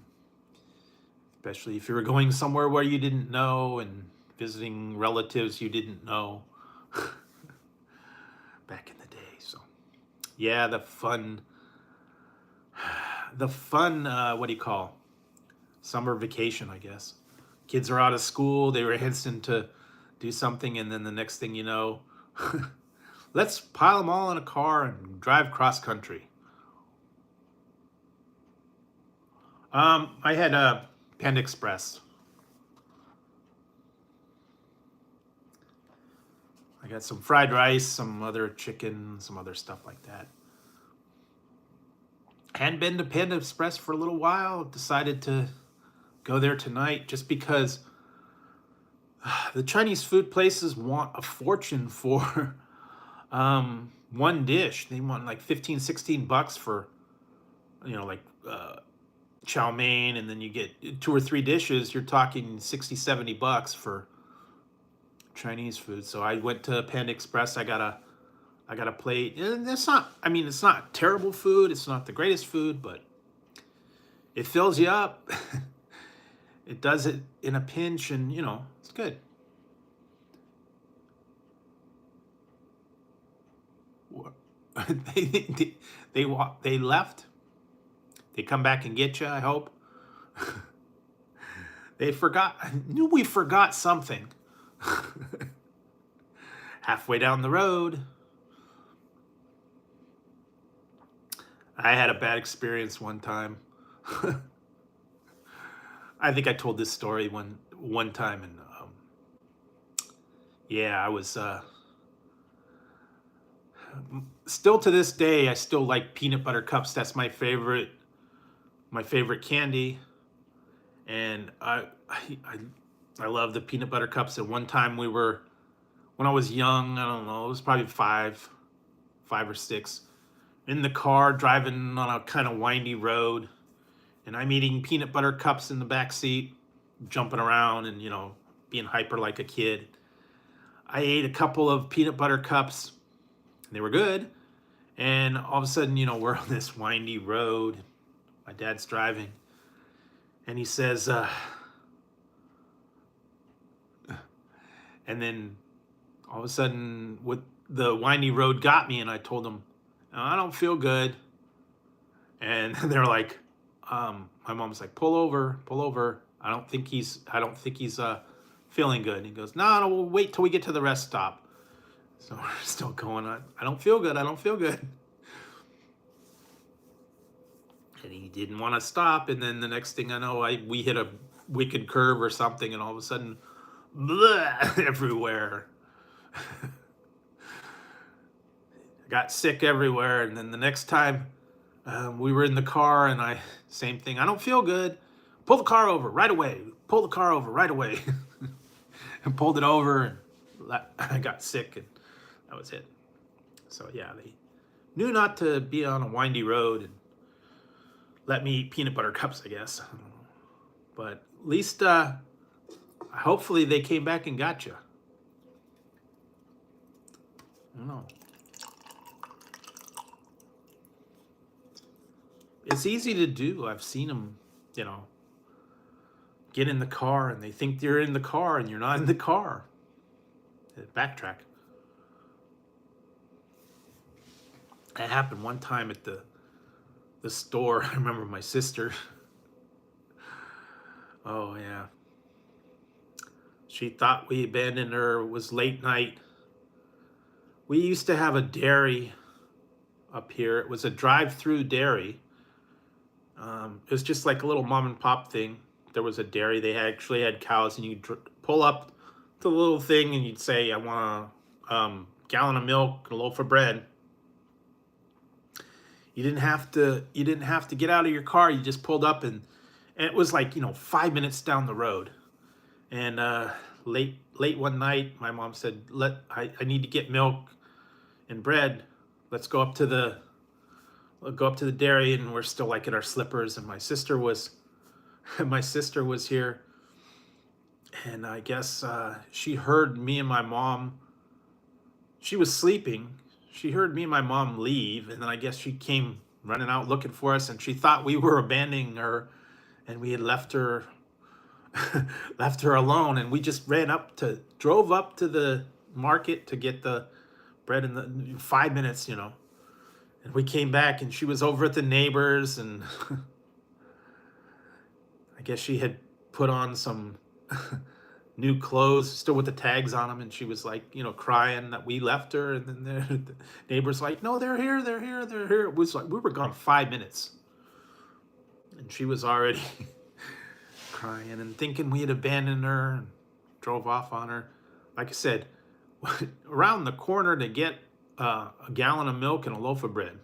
Especially if you were going somewhere where you didn't know and visiting relatives you didn't know. Back in the day. So yeah, the fun, what do you call? Summer vacation, I guess. Kids are out of school, they were instant to do something, and then the next thing you know, let's pile them all in a car and drive cross country. I had a Panda Express. I got some fried rice, some other chicken, some other stuff like that. Hadn't been to Panda Express for a little while. Decided to go there tonight just because the Chinese food places want a fortune for one dish. They want like 15, 16 bucks for, like chow mein, and then you get 2 or 3 dishes. You're talking 60, 70 bucks for Chinese food. So I went to Panda Express. I got a plate. And it's not terrible food. It's not the greatest food, but it fills you up. It does it in a pinch, and it's good. They left. They come back and get you, I hope. They forgot. I knew we forgot something. Halfway down the road. I had a bad experience one time. I think I told this story one time, and I was still to this day, I still like peanut butter cups. That's my favorite candy, and I love the peanut butter cups. At one time, when I was young, I don't know, it was probably 5 or 6, in the car driving on a kind of windy road, and I'm eating peanut butter cups in the back seat, jumping around and being hyper like a kid. I ate a couple of peanut butter cups, and they were good. And all of a sudden, we're on this windy road. My dad's driving, and he says, and then all of a sudden, the windy road got me, and I told him, I don't feel good. And they're like, my mom's like, pull over. I don't think he's feeling good. And he goes, no, we'll wait till we get to the rest stop. So we're still going on. I don't feel good. And he didn't want to stop. And then the next thing I know, we hit a wicked curve or something, and all of a sudden, blah, everywhere. Got sick everywhere. And then the next time we were in the car, and same thing. I don't feel good. Pull the car over right away. And pulled it over, and I got sick, and that was it. So yeah, they knew not to be on a windy road and let me eat peanut butter cups, I guess. But at least hopefully they came back and got you. I don't know. It's easy to do. I've seen them, get in the car, and they think you're in the car, and you're not in the car. Backtrack. That happened one time at the store. I remember my sister. Oh, yeah. She thought we abandoned her. It was late night. We used to have a dairy up here. It was a drive-through dairy. It was just like a little mom and pop thing. There was a dairy. They actually had cows, and you'd pull up to the little thing, and you'd say, "I want a gallon of milk, and a loaf of bread." You didn't have to. You didn't have to get out of your car. You just pulled up, and it was like 5 minutes down the road. And late one night, my mom said, I need to get milk and bread. Let's go up to the dairy." And we're still like in our slippers. And my sister was here, and I guess she heard me and my mom. She was sleeping. She heard me and my mom leave, and then I guess she came running out looking for us, and she thought we were abandoning her, and we had left her left her alone. And we just drove up to the market to get the bread in the 5 minutes, and we came back, and she was over at the neighbors, and I guess she had put on some new clothes, still with the tags on them, and she was like, crying that we left her. And then the neighbors like, "No, they're here, they're here, they're here." It was like we were gone 5 minutes, and she was already crying and thinking we had abandoned her and drove off on her. Like I said, around the corner to get a gallon of milk and a loaf of bread.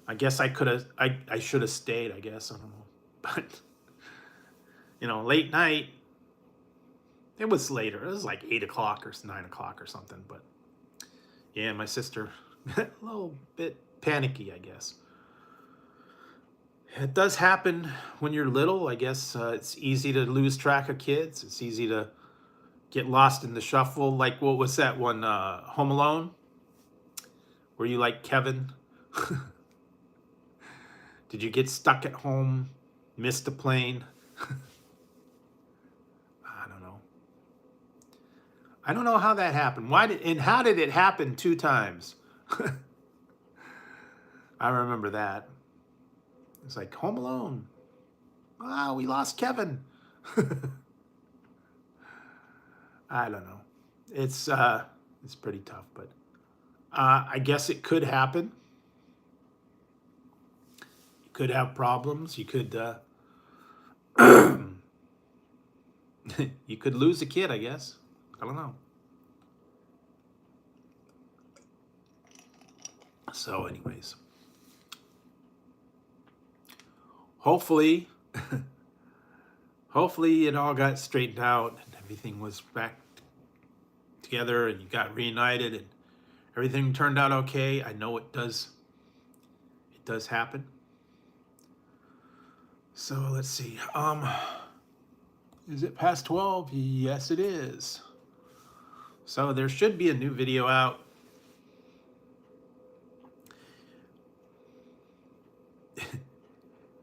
I guess I should have stayed, I guess. I don't know. But, late night, it was later. It was like 8 o'clock or 9 o'clock or something. But, yeah, my sister, a little bit panicky, I guess. It does happen when you're little. I guess it's easy to lose track of kids. It's easy to get lost in the shuffle. Like, what was that one, Home Alone? Were you like Kevin? Did you get stuck at home, missed a plane? I don't know. I don't know how that happened. How did it happen 2 times? I remember that. It's like Home Alone. Ah, we lost Kevin. I don't know. It's pretty tough, but I guess it could happen. You could have problems. You could you could lose a kid, I guess. I don't know. So, anyways, hopefully it all got straightened out and everything was back together and you got reunited and everything turned out okay. I know it does happen. So let's see. Is it past 12? Yes, it is. So there should be a new video out.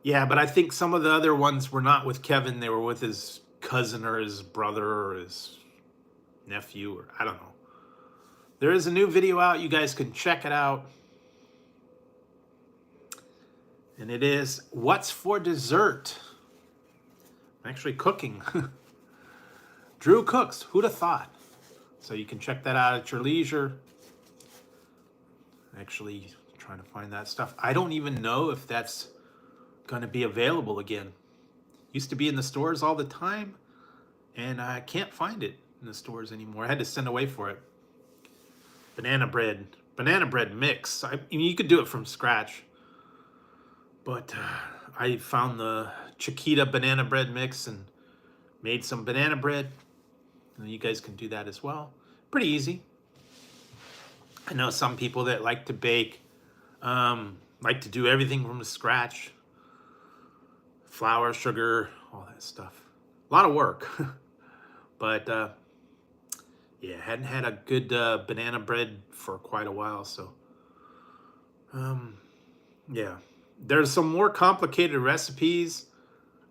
Yeah, but I think some of the other ones were not with Kevin. They were with his cousin or his brother or his nephew, or I don't know. There is a new video out. You guys can check it out. And it is What's for Dessert? I'm actually cooking. Drew cooks. Who'd have thought? So you can check that out at your leisure. Actually trying to find that stuff. I don't even know if that's going to be available again. Used to be in the stores all the time, and I can't find it in the stores anymore. I had to send away for it. Banana bread mix. I mean, you could do it from scratch, but I found the Chiquita banana bread mix and made some banana bread. And you guys can do that as well. Pretty easy. I know some people that like to bake, like to do everything from scratch. Flour, sugar, all that stuff. A lot of work. But yeah, hadn't had a good banana bread for quite a while. So yeah, there's some more complicated recipes.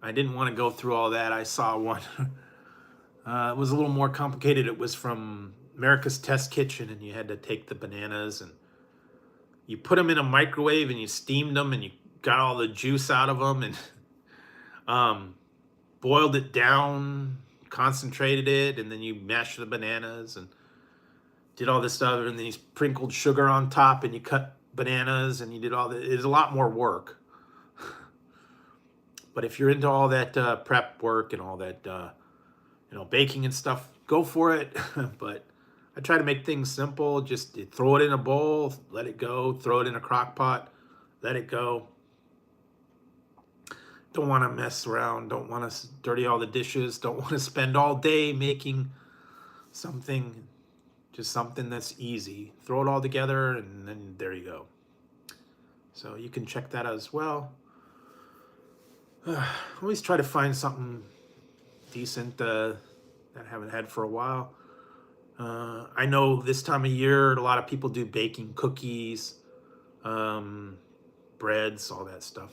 I didn't want to go through all that. I saw one. It was a little more complicated. It was from America's Test Kitchen, and you had to take the bananas and you put them in a microwave and you steamed them and you got all the juice out of them and boiled it down, concentrated it, and then you mashed the bananas and did all this stuff, and then you sprinkled sugar on top and you cut bananas and you did all that. It's a lot more work. But if you're into all that prep work and all that, baking and stuff, go for it. But I try to make things simple. Just throw it in a bowl, let it go. Throw it in a crock pot, let it go. Don't want to mess around. Don't want to dirty all the dishes. Don't want to spend all day making something, just something that's easy. Throw it all together and then there you go. So you can check that out as well. Always try to find something decent that I haven't had for a while. I know this time of year, a lot of people do baking cookies, breads, all that stuff.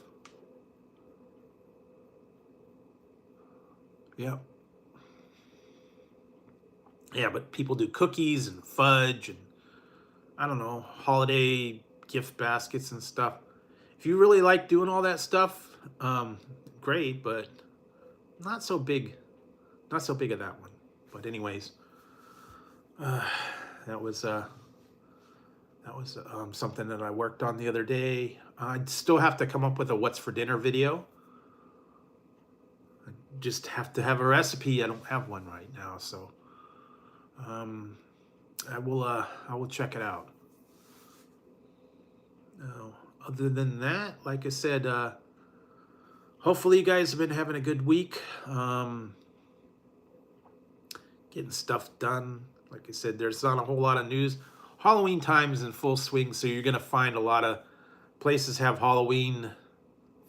Yeah. Yeah, but people do cookies and fudge and, I don't know, holiday gift baskets and stuff. If you really like doing all that stuff, great, but not so big of that one. But anyways, that was something that I worked on the other day. I still have to come up with a what's for dinner video. I just have to have a recipe. I don't have one right now, so I will check it out. Now, other than that, like I said, hopefully you guys have been having a good week. Getting stuff done. Like I said, there's not a whole lot of news. Halloween time is in full swing, so you're going to find a lot of places have Halloween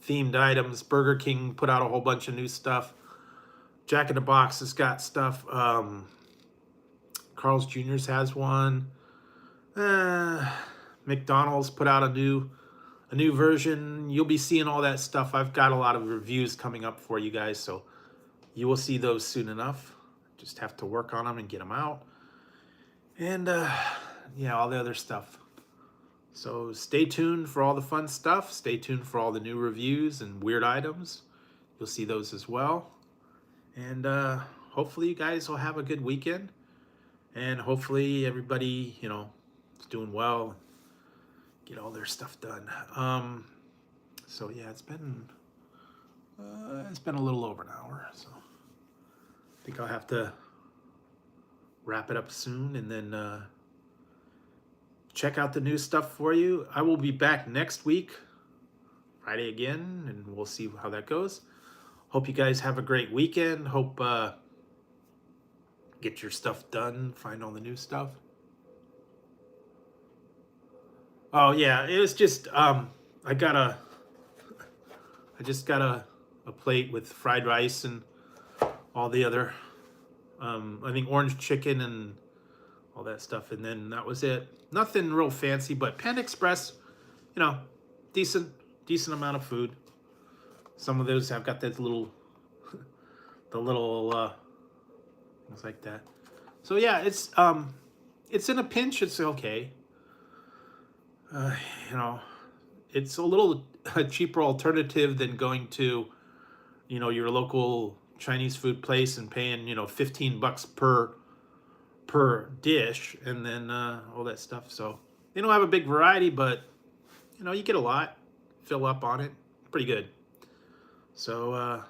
themed items. Burger King put out a whole bunch of new stuff. Jack in the Box has got stuff. Carl's Jr.'s has one. McDonald's put out a new version. You'll be seeing all that stuff. I've got a lot of reviews coming up for you guys, so you will see those soon enough. Just have to work on them and get them out. And yeah, all the other stuff. So stay tuned for all the fun stuff. Stay tuned for all the new reviews and weird items. You'll see those as well. And hopefully you guys will have a good weekend. And hopefully everybody, is doing well. Get all their stuff done. So yeah, it's been a little over an hour. So I think I'll have to wrap it up soon and then check out the new stuff for you. I will be back next week, Friday again, and we'll see how that goes. Hope you guys have a great weekend. Hope get your stuff done, find all the new stuff. Oh yeah, it was just I just got a plate with fried rice and all the other I think orange chicken and all that stuff, and then that was it. Nothing real fancy, but Panda Express, decent amount of food. Some of those have got that little things like that. So yeah, it's in a pinch, it's okay. It's a little cheaper alternative than going to, your local Chinese food place and paying, $15 per dish and then all that stuff. So they don't have a big variety, but you get a lot, fill up on it, pretty good. So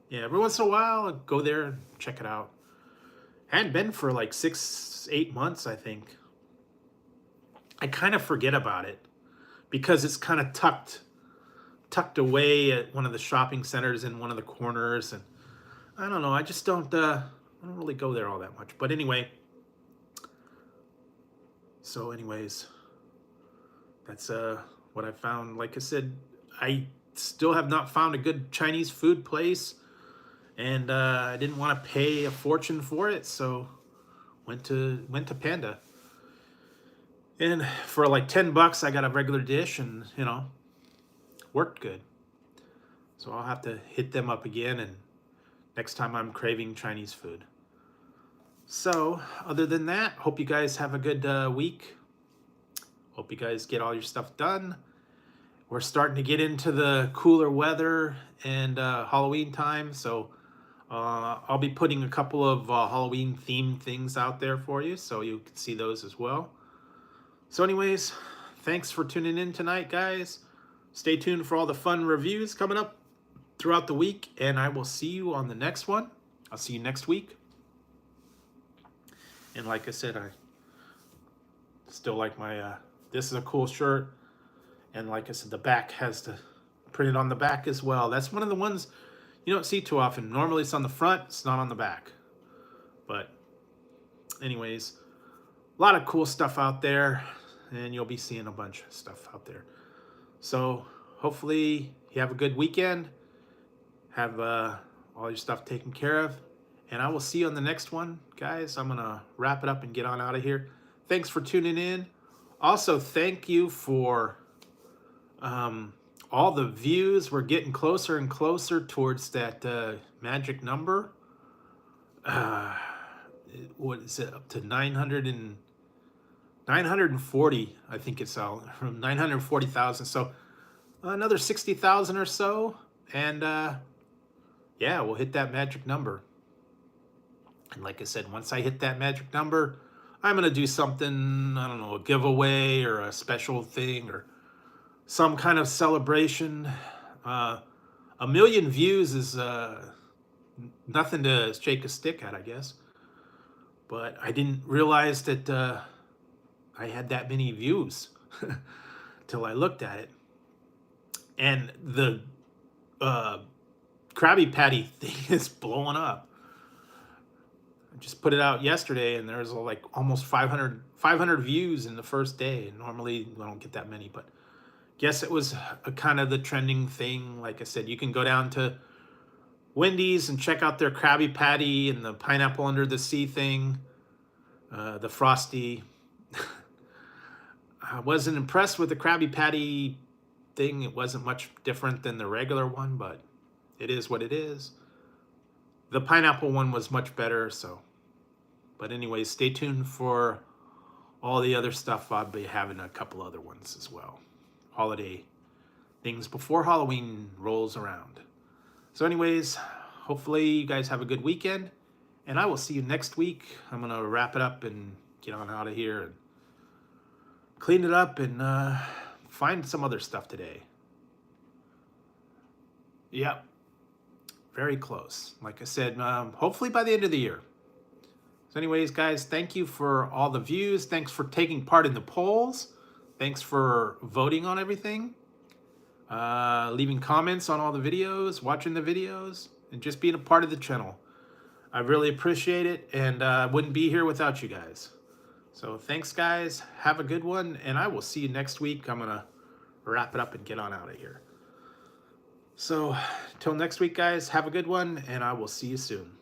yeah, every once in a while, I'll go there and check it out. Hadn't been for like 6-8 months, I think. I kind of forget about it because it's kind of tucked away at one of the shopping centers in one of the corners, and I don't know. I just don't really go there all that much. But anyway, anyways, that's what I found. Like I said, I still have not found a good Chinese food place, and I didn't want to pay a fortune for it, so went to Panda. And for like $10, I got a regular dish, and worked good. So I'll have to hit them up again, and next time I'm craving Chinese food. So other than that, hope you guys have a good week. Hope you guys get all your stuff done. We're starting to get into the cooler weather and Halloween time, so I'll be putting a couple of Halloween themed things out there for you, so you can see those as well. So anyways, thanks for tuning in tonight, guys. Stay tuned for all the fun reviews coming up. throughout the week, and I will see you on the next one. I'll see you next week. And like I said, I still like my, this is a cool shirt. And like I said, the back has the printed on the back as well. That's one of the ones you don't see too often. Normally it's on the front, it's not on the back. But anyways, a lot of cool stuff out there, and you'll be seeing a bunch of stuff out there. So hopefully you have a good weekend. Have all your stuff taken care of. And I will see you on the next one, guys. I'm going to wrap it up and get on out of here. Thanks for tuning in. Also, thank you for all the views. We're getting closer and closer towards that magic number. What is it? Up to 940, I think it's out. From 940,000. So another 60,000 or so. And yeah, we'll hit that magic number. And like I said, once I hit that magic number, I'm going to do something, I don't know, a giveaway or a special thing or some kind of celebration. 1 million views is nothing to shake a stick at, I guess. But I didn't realize that I had that many views till I looked at it. And the Krabby Patty thing is blowing up. I just put it out yesterday, and there's like almost 500 views in the first day. Normally, I don't get that many, but guess it was a kind of the trending thing. Like I said, you can go down to Wendy's and check out their Krabby Patty and the pineapple under the sea thing, the Frosty. I wasn't impressed with the Krabby Patty thing. It wasn't much different than the regular one, but it is what it is. The pineapple one was much better, so. But anyways, stay tuned for all the other stuff. I'll be having a couple other ones as well. Holiday things before Halloween rolls around. So anyways, hopefully you guys have a good weekend, and I will see you next week. I'm going to wrap it up and get on out of here and clean it up and find some other stuff today. Yep. Very close. Like I said, hopefully by the end of the year. So anyways, guys, thank you for all the views. Thanks for taking part in the polls. Thanks for voting on everything. Leaving comments on all the videos, watching the videos, and just being a part of the channel. I really appreciate it, and I wouldn't be here without you guys. So thanks, guys. Have a good one, and I will see you next week. I'm going to wrap it up and get on out of here. So, till next week, guys, have a good one, and I will see you soon.